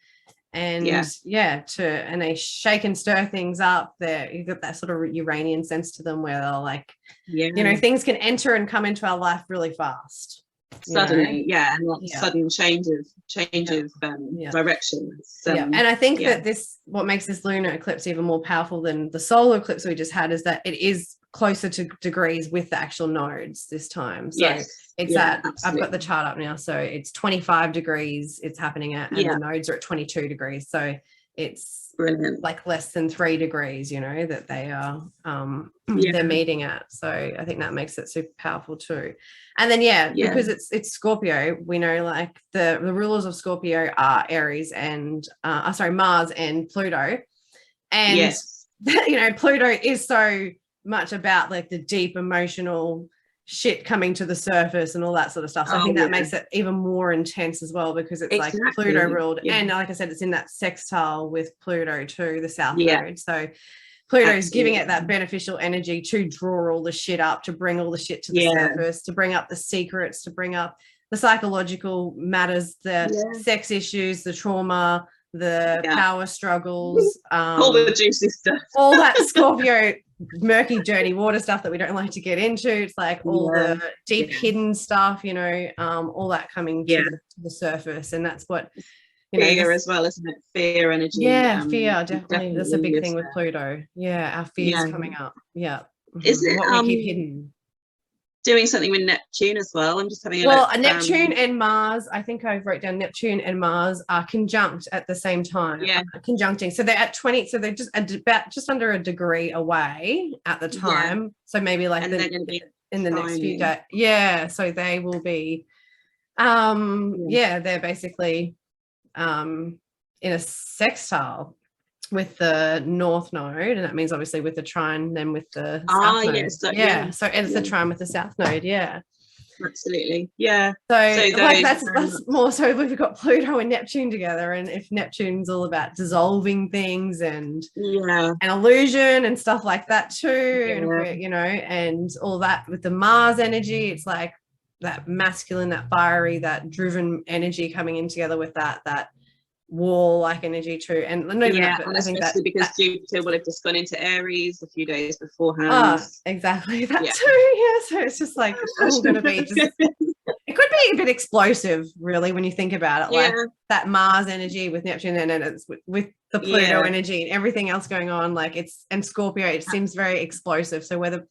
Speaker 2: and and they shake and stir things up. You've got that sort of Uranian sense to them, where they're like, things can enter and come into our life really fast.
Speaker 1: Suddenly, and sudden change of direction.
Speaker 2: And I think that what makes this lunar eclipse even more powerful than the solar eclipse we just had, is that it is closer to degrees with the actual nodes this time. So it's at, I've got the chart up now, so it's 25 degrees it's happening at, and the nodes are at 22 degrees. So it's
Speaker 1: brilliant,
Speaker 2: like less than 3 degrees, that they are they're meeting at. So I think that makes it super powerful too. And then because it's Scorpio, we know like the rulers of Scorpio are Aries and Mars and Pluto, and Pluto is so much about like the deep emotional shit coming to the surface and all that sort of stuff. So I think that makes it even more intense as well, because it's like Pluto ruled, and like I said, it's in that sextile with Pluto too, the South Node. So Pluto is giving it that beneficial energy to draw all the shit up, to bring all the shit to the surface, to bring up the secrets, to bring up the psychological matters, the sex issues, the trauma, the power struggles,
Speaker 1: all the juicy stuff,
Speaker 2: all that Scorpio murky, dirty water stuff that we don't like to get into. It's like all the deep hidden stuff, all that coming to the surface. And that's what
Speaker 1: fear as well, isn't it? Fear energy.
Speaker 2: Fear, definitely. That's a big thing with Pluto. Our fears coming up.
Speaker 1: Is it
Speaker 2: what we keep hidden?
Speaker 1: Doing something with Neptune as well? I'm just having a look.
Speaker 2: Neptune and Mars, I think I wrote down Neptune and Mars are conjunct at the same time. Conjuncting. So they're at 20, so they're just under a degree away at the time. So maybe like in the next few days. So they will be they're basically in a sextile with the North Node, and that means obviously with the trine, then with the South Node. So it's the trine with the South Node.
Speaker 1: Absolutely.
Speaker 2: So like that's more so we've got Pluto and Neptune together, and if Neptune's all about dissolving things and an illusion and stuff like that too, and and all that with the Mars energy, it's like that masculine, that fiery, that driven energy coming in together with that war-like energy too. And
Speaker 1: and I think that because Jupiter will have just gone into Aries a few days beforehand.
Speaker 2: Exactly that too. So it's just like it's all going to be just, it could be a bit explosive really when you think about it, like that Mars energy with Neptune, and then it's with the Pluto energy and everything else going on, like and Scorpio, it seems very explosive. So whether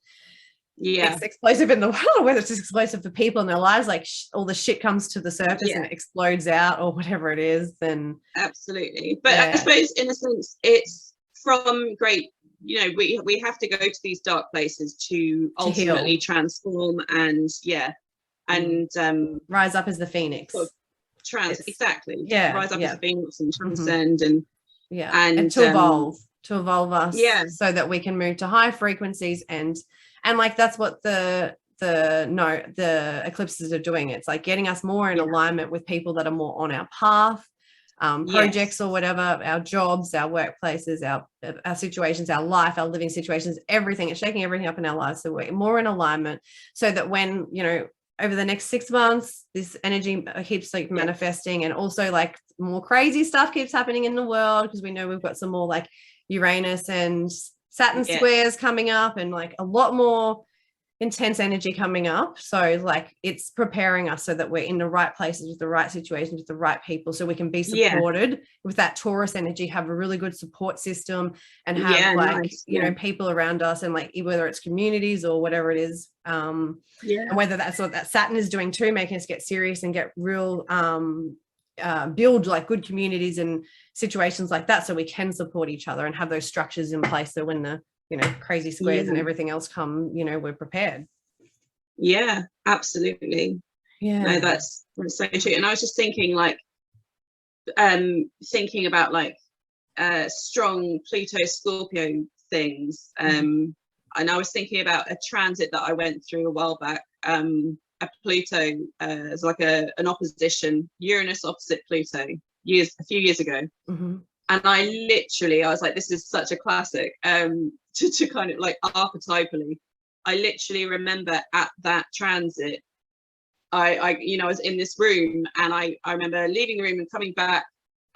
Speaker 2: it's explosive in the world or whether it's explosive for people in their lives, like all the shit comes to the surface and it explodes out or whatever it is, then
Speaker 1: absolutely. But I suppose in a sense it's from great, we have to go to these dark places to ultimately transform and
Speaker 2: rise up as the phoenix,
Speaker 1: rise up as the phoenix and transcend
Speaker 2: and to evolve us so that we can move to high frequencies and like that's what the eclipses are doing. It's like getting us more in alignment with people that are more on our path, projects or whatever, our jobs, our workplaces, our situations, our life, our living situations, everything. It's shaking everything up in our lives, so we're more in alignment, so that when over the next 6 months this energy keeps like manifesting, and also like more crazy stuff keeps happening in the world, because we know we've got some more like Uranus and Saturn squares coming up, and like a lot more intense energy coming up. So like it's preparing us so that we're in the right places with the right situations with the right people, so we can be supported with that Taurus energy, have a really good support system, and have you know, people around us, and like whether it's communities or whatever it is, and whether that's what that Saturn is doing too, making us get serious and get real build like good communities and situations like that, so we can support each other and have those structures in place, so when the, you know, crazy squares and everything else come, you know, we're prepared.
Speaker 1: Yeah, absolutely. No, that's so true. And I was just thinking, like, thinking about like strong Pluto Scorpio things, and I was thinking about a transit that I went through a while back. A Pluto as like an opposition, Uranus opposite Pluto, a few years ago. And I was like, this is such a classic, to kind of like archetypally, I literally remember at that transit, I you know, I was in this room, and I remember leaving the room and coming back,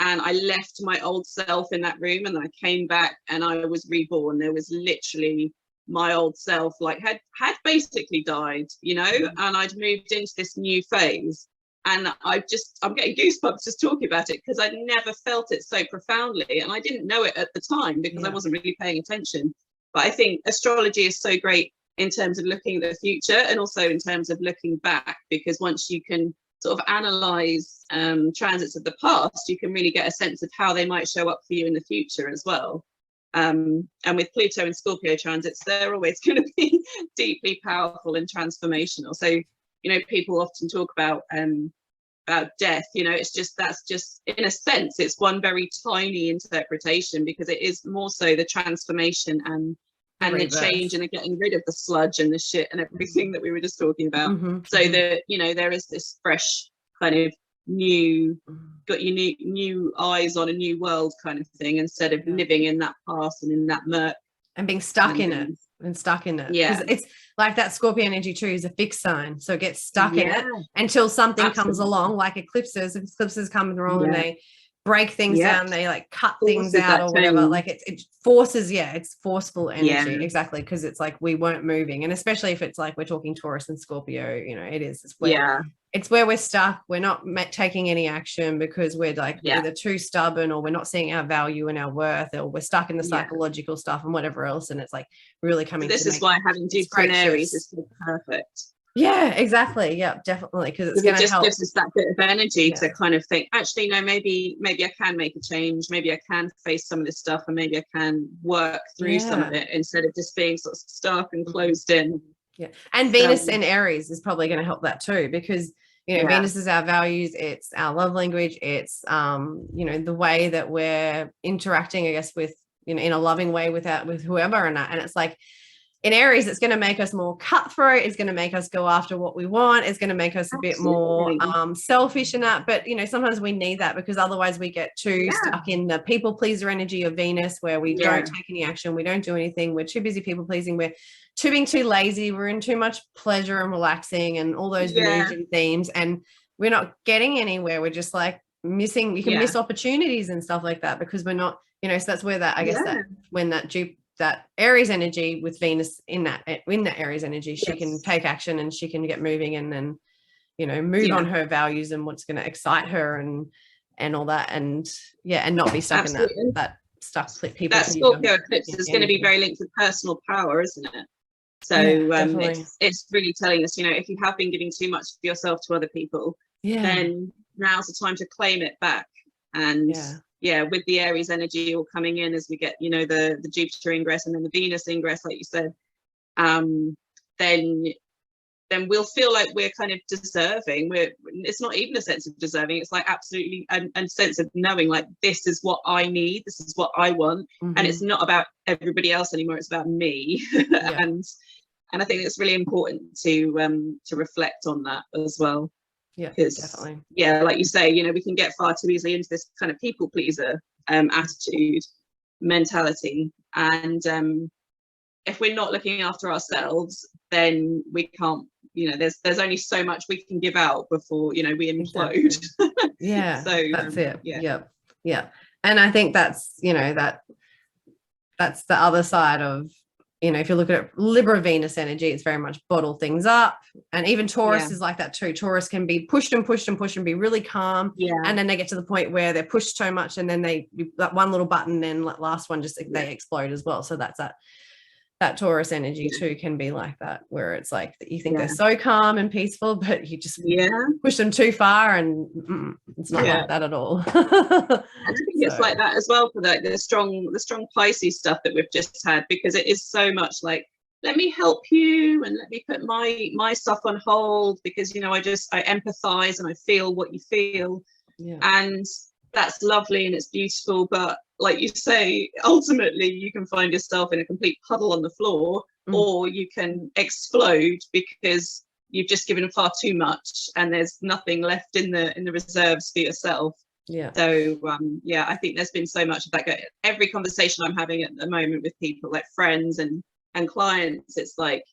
Speaker 1: and I left my old self in that room, and then I came back and I was reborn. There was literally my old self, like had basically died, you know, and I'd moved into this new phase. And I'm getting goosebumps just talking about it, because I'd never felt it so profoundly, and I didn't know it at the time because I wasn't really paying attention. But I think astrology is so great in terms of looking at the future, and also in terms of looking back, because once you can sort of analyze transits of the past, you can really get a sense of how they might show up for you in the future as well. And with Pluto and Scorpio transits, they're always going to be deeply powerful and transformational. So, you know, people often talk about death, you know, that's just in a sense, it's one very tiny interpretation, because it is more so the transformation and the change, and the getting rid of the sludge and the shit and everything that we were just talking about. So that, you know, there is this fresh kind of got your new eyes on a new world kind of thing, instead of living in that past and in that murk
Speaker 2: and being stuck in it. Yeah, it's like that Scorpio energy too is a fixed sign, so it gets stuck in it until something comes along, like eclipses. If eclipses come along and they break things down, they like cut things out or whatever, like it forces, it's forceful energy, exactly, because it's like we weren't moving. And especially if it's like we're talking Taurus and Scorpio, you know, it's where we're stuck, we're not taking any action because we're like either too stubborn, or we're not seeing our value and our worth, or we're stuck in the psychological stuff and whatever else. And it's like really coming
Speaker 1: this is why having Jupiter in Aries is so perfect.
Speaker 2: Yeah, exactly. Yeah, definitely, because it's going to help.
Speaker 1: Gives us that bit of energy to kind of think, actually, no, maybe I can make a change. Maybe I can face some of this stuff, and maybe I can work through some of it, instead of just being sort of stuck and closed in.
Speaker 2: Yeah, and Venus in Aries is probably going to help that too, because, you know, Venus is our values, it's our love language, it's you know, the way that we're interacting, I guess, with, you know, in a loving way with whoever, and it's like, in Aries, it's going to make us more cutthroat. It's going to make us go after what we want. It's going to make us a bit more selfish in that. But, you know, sometimes we need that, because otherwise we get too stuck in the people pleaser energy of Venus, where we don't take any action. We don't do anything. We're too busy people pleasing. We're being too lazy. We're in too much pleasure and relaxing and all those Venusian themes. And we're not getting anywhere. We're just like missing. You can miss opportunities and stuff like that, because we're not, you know, so that's where that, I guess, that when that Aries energy with Venus in that Aries energy, she can take action and she can get moving, and then, you know, move on her values and what's going to excite her and all that, and not be stuck in that stuck people. That
Speaker 1: Scorpio eclipse is going to be very linked with personal power, isn't it? So it's really telling us, you know, if you have been giving too much of yourself to other people, then now's the time to claim it back. And with the Aries energy all coming in as we get, you know, the Jupiter ingress and then the Venus ingress, like you said, then we'll feel like we're kind of deserving. It's not even a sense of deserving, it's like absolutely a sense of knowing, like, this is what I need, this is what I want, and it's not about everybody else anymore, it's about me. And I think it's really important to reflect on that as well.
Speaker 2: Yeah, definitely.
Speaker 1: Yeah, like you say, you know, we can get far too easily into this kind of people pleaser attitude, mentality, and if we're not looking after ourselves, then we can't, you know, there's only so much we can give out before, you know, we implode.
Speaker 2: Exactly. Yeah,
Speaker 1: so
Speaker 2: that's it. Yeah. And I think that's, you know, that that's the other side of, you know, if you look at it, Libra Venus energy, it's very much bottle things up. And even Taurus is like that too. Taurus can be pushed and pushed and pushed and be really calm. And then they get to the point where they're pushed so much, and then that one little button, then last one just they explode as well. So that's that Taurus energy too can be like that, where it's like you think they're so calm and peaceful, but you just push them too far, and it's not like that at all.
Speaker 1: I think it's like that as well for the strong Pisces stuff that we've just had, because it is so much like, let me help you and let me put my stuff on hold, because, you know, I empathize and I feel what you feel. And that's lovely and it's beautiful, but like you say, ultimately you can find yourself in a complete puddle on the floor, or you can explode because you've just given far too much and there's nothing left in the reserves for yourself. So I think there's been so much of that. Every conversation I'm having at the moment with people, like friends and clients, it's like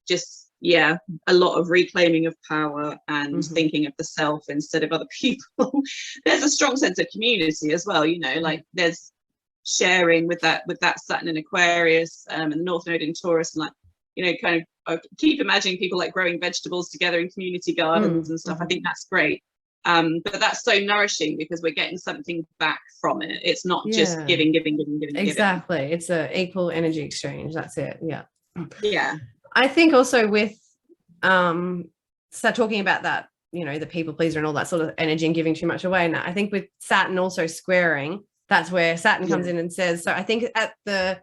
Speaker 1: just a lot of reclaiming of power and thinking of the self instead of other people. There's a strong sense of community as well, you know, like there's sharing with that Saturn in Aquarius and the North Node in Taurus, and like, you know, kind of I keep imagining people like growing vegetables together in community gardens and stuff. I think that's great. But that's so nourishing because we're getting something back from it. It's not just giving.
Speaker 2: Exactly. It's a equal energy exchange. That's it. Yeah. I think also with talking about that, you know, the people pleaser and all that sort of energy and giving too much away. Now, I think with Saturn also squaring, that's where Saturn comes in and says, so I think at the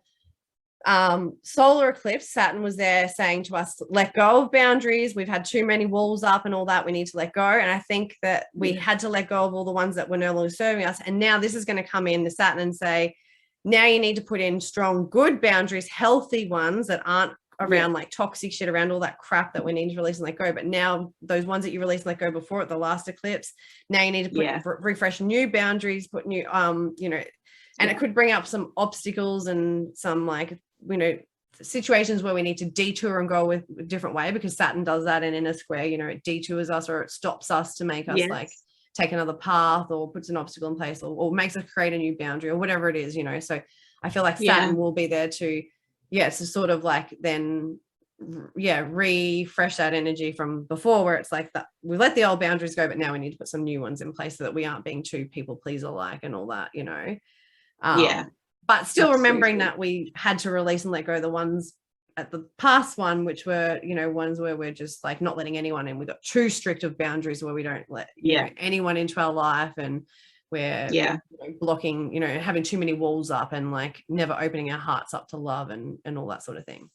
Speaker 2: solar eclipse, Saturn was there saying to us, let go of boundaries. We've had too many walls up and all that. We need to let go. And I think that we had to let go of all the ones that were no longer serving us. And now this is going to come in, the Saturn, and say, now you need to put in strong, good boundaries, healthy ones that aren't around like toxic shit, around all that crap that we need to release and let go. But now those ones that you released and let go before at the last eclipse, now you need to put refresh new boundaries, put new you know, and it could bring up some obstacles and some, like, you know, situations where we need to detour and go with a different way, because Saturn does that in a square, you know, it detours us or it stops us to make us like take another path, or puts an obstacle in place, or makes us create a new boundary, or whatever it is, you know. So I feel like Saturn will be there to to sort of like then refresh that energy from before, where it's like that we let the old boundaries go, but now we need to put some new ones in place so that we aren't being too people pleaser like and all that, you know. But still remembering that we had to release and let go the ones at the past one, which were, you know, ones where we're just like not letting anyone in. We got too strict of boundaries where we don't let you know, anyone into our life, and we're you know, blocking, you know, having too many walls up, and like never opening our hearts up to love and all that sort of thing.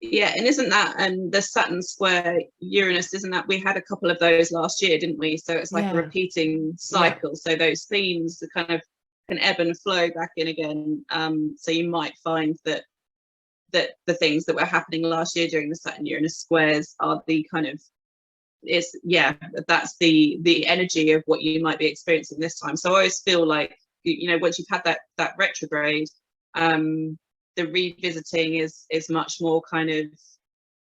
Speaker 1: And isn't that the Saturn square Uranus, isn't that we had a couple of those last year, didn't we? So it's like a repeating cycle. So those themes are kind of can ebb and flow back in again. So you might find that the things that were happening last year during the Saturn Uranus squares are the kind of that's the energy of what you might be experiencing this time. So I always feel like, you know, once you've had that retrograde, the revisiting is much more kind of,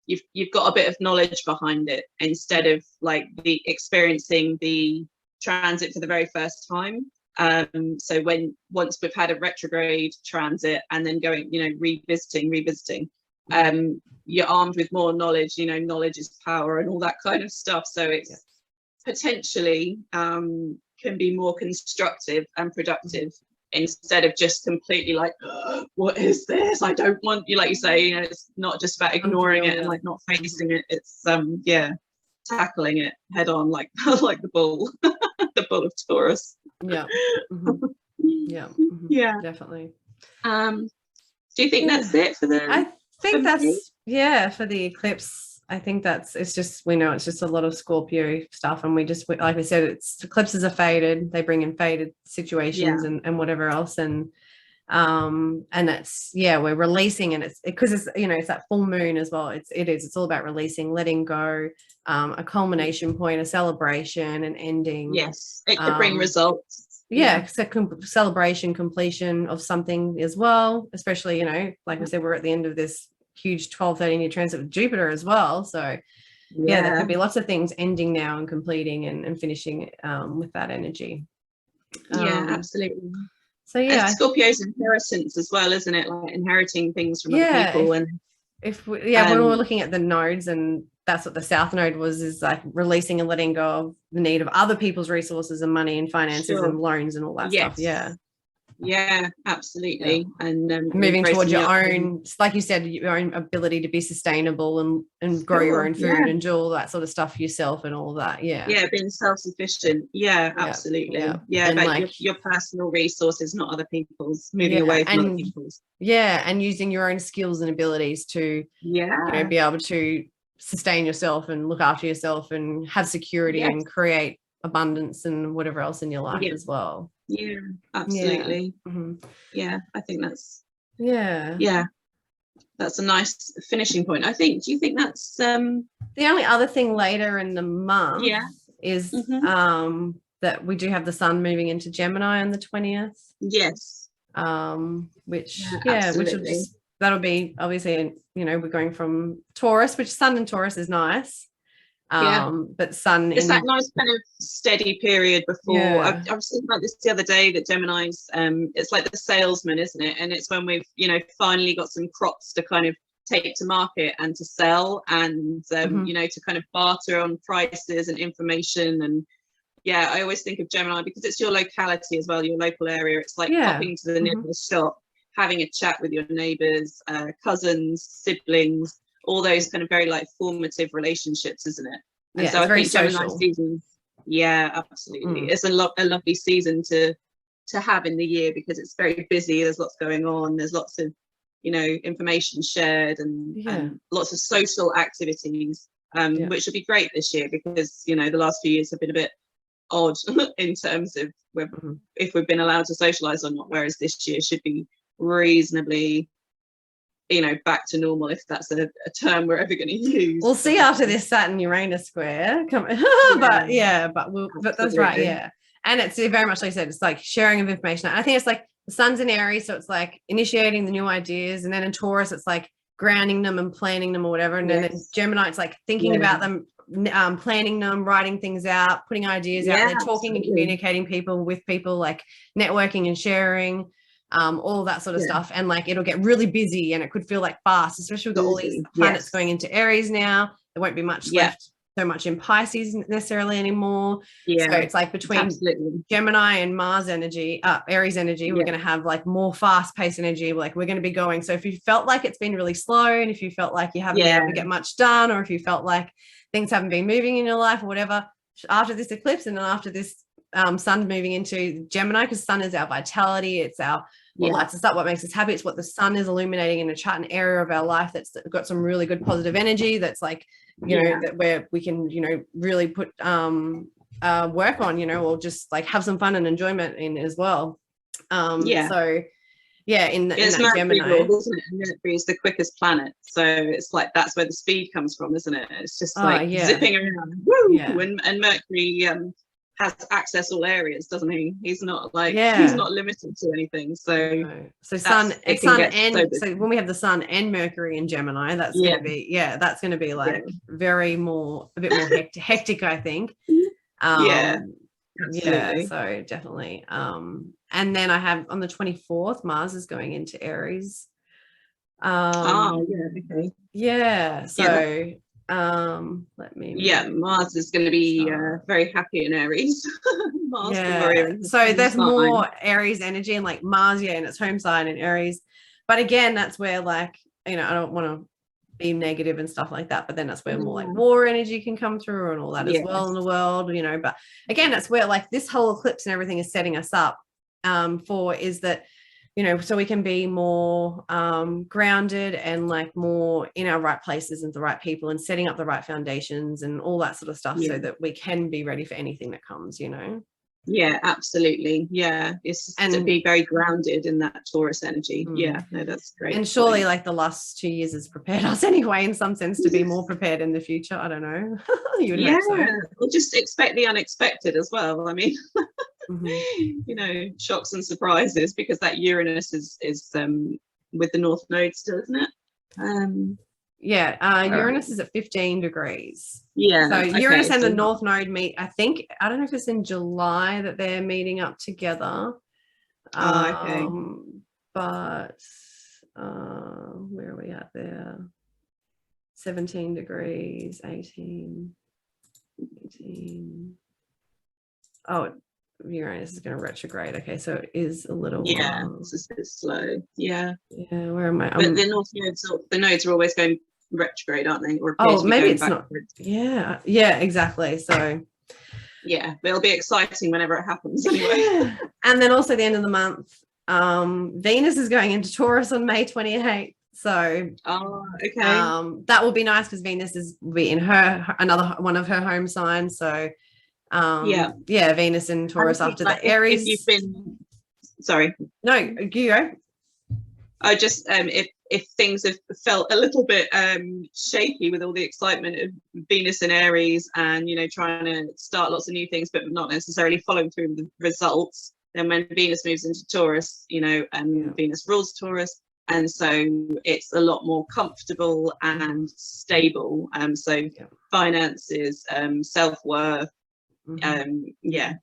Speaker 1: you've got a bit of knowledge behind it, instead of like the experiencing the transit for the very first time. So once we've had a retrograde transit and then going, you know, revisiting, you're armed with more knowledge, you know, knowledge is power and all that kind of stuff. So it's potentially can be more constructive and productive, instead of just completely like, oh, what is this? I don't want you, like you say, you know, it's not just about ignoring it and like not facing it. It's tackling it head on, like like the bull, the bull of Taurus.
Speaker 2: Definitely.
Speaker 1: Do you think that's it for the?
Speaker 2: I think that's for the eclipse. I think it's just, we know it's just a lot of Scorpio stuff, and we just, like we said, eclipses are faded, they bring in faded situations and whatever else, and that's we're releasing, and it's because it's, you know, it's that full moon as well. It's all about releasing, letting go, a culmination point, a celebration, an ending.
Speaker 1: It could bring results.
Speaker 2: It's a celebration, completion of something as well, especially, you know, like we said, we're at the end of this huge 12-13 year transit with Jupiter as well, so there could be lots of things ending now and completing and finishing with that energy.
Speaker 1: Absolutely.
Speaker 2: So yeah,
Speaker 1: and Scorpio's inheritance as well, isn't it? Like inheriting things from other people. And
Speaker 2: when we're looking at the nodes, and that's what the South Node was, is like releasing and letting go of the need of other people's resources and money and finances and loans and all that stuff.
Speaker 1: Yeah, absolutely. And
Speaker 2: moving towards your own, like you said, your own ability to be sustainable and grow your own food and do all that sort of stuff yourself and all that.
Speaker 1: Being self-sufficient. Absolutely. And about like, your personal resources, not other people's, moving away from other people's.
Speaker 2: And using your own skills and abilities to be able to sustain yourself and look after yourself and have security and create abundance and whatever else in your life as well.
Speaker 1: Absolutely. I think that's that's a nice finishing point, I think. Do you think that's
Speaker 2: the only other thing later in the month is that we do have the sun moving into Gemini on the 20th, which will just, that'll be obviously, we're going from Taurus, which sun in Taurus is nice. But sun,
Speaker 1: it's that nice kind of steady period before. I was thinking about this the other day, that Gemini's it's like the salesman, isn't it? And it's when we've finally got some crops to kind of take to market and to sell, and to kind of barter on prices and information. And I always think of Gemini because it's your locality as well, your local area. It's like popping to the nearest shop, having a chat with your neighbors, cousins, siblings, all those kind of very like formative relationships, isn't it? And so I think Gemini season, absolutely, it's a lovely season to have in the year, because it's very busy. There's lots going on. There's lots of information shared and lots of social activities, which would be great this year, because the last few years have been a bit odd in terms of if we've been allowed to socialize or not. Whereas this year should be reasonably back to normal, if that's a term we're ever going to use.
Speaker 2: We'll see after this Saturn Uranus square but that's right. And it's very much like I said, it's like sharing of information. I think it's like the sun's in Aries, so it's like initiating the new ideas, and then in Taurus it's like grounding them and planning them or whatever, and then in Gemini it's like thinking about them, planning them, writing things out, putting ideas out there, talking and communicating with people, like networking and sharing, all that sort of stuff. And like it'll get really busy and it could feel like fast, especially we've got all these planets going into Aries now. There won't be much left so much in Pisces necessarily anymore. So it's like between Gemini and Mars energy, Aries energy, we're going to have like more fast-paced energy. Like we're going to be going. So if you felt like it's been really slow, and if you felt like you haven't been able to get much done, or if you felt like things haven't been moving in your life or whatever, after this eclipse and then after this sun moving into Gemini, because sun is our vitality, it's our what lights us up, what makes us happy, it's what the sun is illuminating in a chart, an area of our life that's got some really good positive energy, that's like that where we can really put work on, or just like have some fun and enjoyment in as well. So in
Speaker 1: it's
Speaker 2: that
Speaker 1: Mercury
Speaker 2: Gemini,
Speaker 1: isn't it? And Mercury is the quickest planet, so it's like that's where the speed comes from, isn't it? It's just like zipping around. And Mercury has access all areas, doesn't he? He's not like he's not limited to anything. So
Speaker 2: sun and so when we have the sun and Mercury in Gemini, that's going to be that's going to be like a bit more hectic, I think.
Speaker 1: Absolutely.
Speaker 2: So definitely. And then I have on the 24th, Mars is going into Aries. So let me
Speaker 1: Mars is going to be very happy in Aries.
Speaker 2: So there's more Aries energy, and like Mars in its home sign in Aries, but again that's where like I don't want to be negative and stuff like that, but then that's where more like war energy can come through and all that as well in the world, but again that's where like this whole eclipse and everything is setting us up for, is that so we can be more grounded and like more in our right places and the right people, and setting up the right foundations and all that sort of stuff, so that we can be ready for anything that comes.
Speaker 1: Absolutely. It's to be very grounded in that Taurus energy. That's great.
Speaker 2: And surely like the last 2 years has prepared us anyway in some sense to be more prepared in the future. I don't know. You would hope so.
Speaker 1: We'll just expect the unexpected as well. I mean shocks and surprises, because that Uranus is with the North Node still, isn't it?
Speaker 2: Uranus is at 15 degrees. So Uranus and the North Node meet, I think, I don't know if it's in July that they're meeting up together.
Speaker 1: Okay.
Speaker 2: But where are we at there? 17 degrees, 18. Oh, Uranus is going to retrograde. Okay, so it is a little
Speaker 1: It's just a bit slow. Yeah,
Speaker 2: where am I?
Speaker 1: But the north nodes, the nodes are always going retrograde, aren't they? Or
Speaker 2: maybe it's
Speaker 1: backwards.
Speaker 2: not. Yeah, exactly. So
Speaker 1: yeah, but it'll be exciting whenever it happens anyway.
Speaker 2: Yeah. And then also the end of the month, Venus is going into Taurus on May 28th. So
Speaker 1: okay.
Speaker 2: That will be nice because Venus will be in another one of her home signs. So Venus in Taurus after the Aries.
Speaker 1: If you've been sorry.
Speaker 2: No, you go.
Speaker 1: I just if things have felt a little bit shaky with all the excitement of Venus in Aries and trying to start lots of new things but not necessarily following through with the results, then when Venus moves into Taurus, Venus rules Taurus, and so it's a lot more comfortable and stable. Finances, self-worth,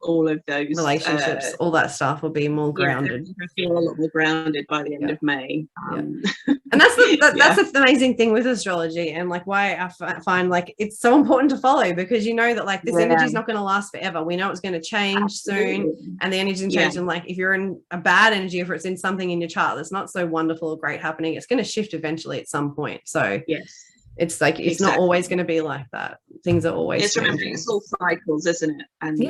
Speaker 1: all of those
Speaker 2: relationships, all that stuff will be more grounded.
Speaker 1: I feel a lot more grounded by the end of May.
Speaker 2: And that's the amazing thing with astrology, and like why I find like it's so important to follow, because that like this energy is not going to last forever. We know it's going to change soon, and the energy can change. And like if you're in a bad energy, if it's in something in your chart that's not so wonderful or great happening, it's going to shift eventually at some point. So it's like it's not always going to be like that. Things are always changing.
Speaker 1: It's all cycles, isn't it? And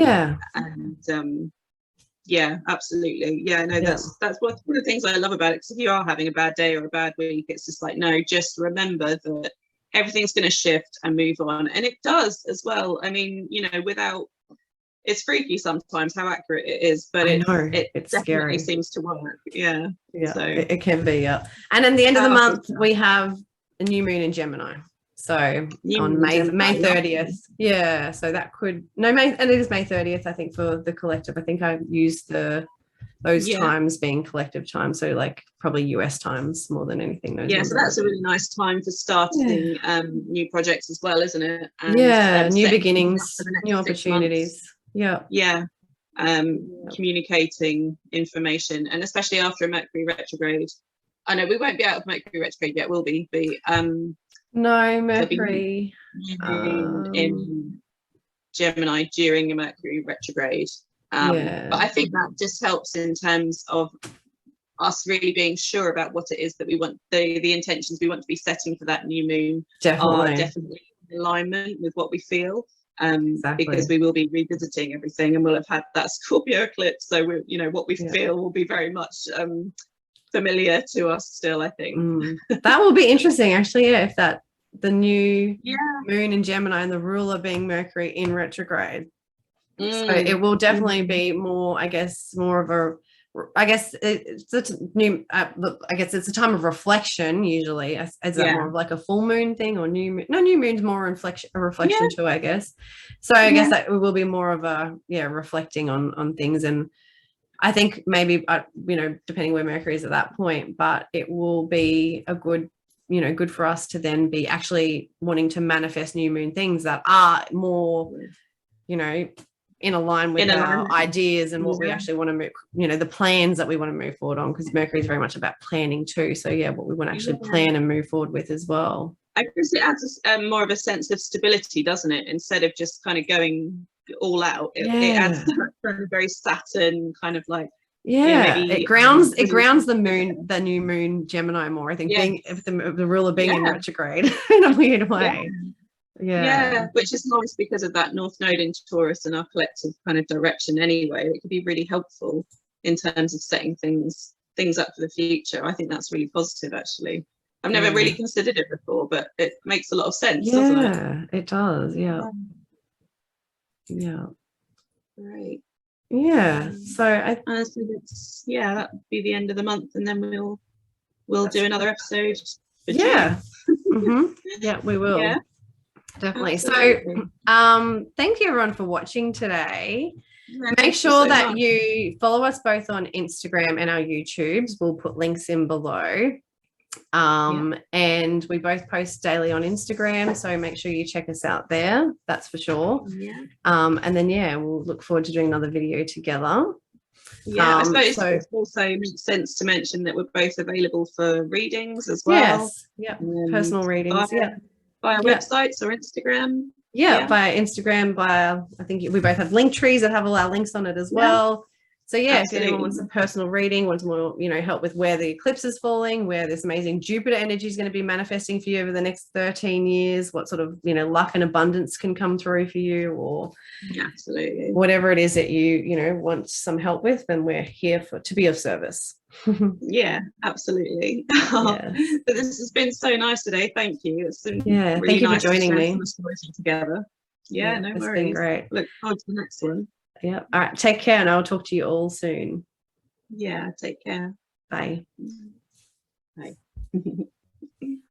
Speaker 1: absolutely. That's one of the things I love about it, because if you are having a bad day or a bad week, it's just like, no, just remember that everything's going to shift and move on, and it does as well. I mean, without, it's freaky sometimes how accurate it is, but it definitely scary. Seems to work. So
Speaker 2: it can be. And then the end of the month we have a new moon in Gemini. So on May 30th. Yeah. So that could and it is May 30th, I think, for the collective. I think I used those times being collective time. So like probably US times more than anything.
Speaker 1: So that's a really nice time for starting new projects as well, isn't it? And,
Speaker 2: new beginnings, new opportunities.
Speaker 1: Communicating information, and especially after a Mercury retrograde. I know we won't be out of Mercury retrograde yet, will we?
Speaker 2: No, Mercury
Speaker 1: in Gemini during a Mercury retrograde. But I think that just helps in terms of us really being sure about what it is that we want, the intentions we want to be setting for that new moon are definitely in alignment with what we feel. Because we will be revisiting everything, and we'll have had that Scorpio eclipse, so what we feel will be very much familiar to us still, I think.
Speaker 2: That will be interesting actually, if that the new moon in Gemini and the ruler being Mercury in retrograde. So it will definitely be more, it's it's a time of reflection usually. Is that more of like a full moon thing, or new moon? No, new moon's more a reflection too, I guess. So I guess that it will be more of a reflecting on things. And I think maybe depending where Mercury is at that point, but it will be a good for us to then be actually wanting to manifest new moon things that are more in line with our ideas and what we actually want to move, the plans that we want to move forward on, because Mercury is very much about planning too. So what we want to actually plan and move forward with as well.
Speaker 1: I guess it adds more of a sense of stability, doesn't it? Instead of just kind of going all out, it adds that very Saturn kind of like
Speaker 2: it grounds the new moon Gemini more, I think, being the ruler being in retrograde in a weird way.
Speaker 1: Which is nice because of that north node in Taurus and our collective kind of direction anyway. It could be really helpful in terms of setting things up for the future. I think that's really positive, actually. I've never really considered it before, but it makes a lot of sense, doesn't it?
Speaker 2: It does.
Speaker 1: Right.
Speaker 2: So that
Speaker 1: would be the end of the month, and then we'll do another episode for
Speaker 2: June. We will. Definitely. Absolutely. So thank you everyone for watching today. Make sure that you follow us both on Instagram and our YouTubes. We'll put links in below. And we both post daily on Instagram, so make sure you check us out there, that's for sure. And then we'll look forward to doing another video together.
Speaker 1: Yeah, I suppose it also makes sense to mention that we're both available for readings as well.
Speaker 2: Yes, yeah, personal readings,
Speaker 1: via websites or Instagram.
Speaker 2: Via Instagram, I think we both have link trees that have all our links on it as well. So if anyone wants a personal reading, wants more, help with where the eclipse is falling, where this amazing Jupiter energy is going to be manifesting for you over the next 13 years, what sort of, luck and abundance can come through for you, or whatever it is that you want some help with, then we're here to be of service.
Speaker 1: Yeah, absolutely. But this has been so nice today. Thank you. It's been really
Speaker 2: thank you
Speaker 1: nice
Speaker 2: for joining me
Speaker 1: together. No worries.
Speaker 2: Been great.
Speaker 1: Look forward to the next one.
Speaker 2: All right, take care, and I'll talk to you all soon.
Speaker 1: Take care.
Speaker 2: Bye.
Speaker 1: Bye.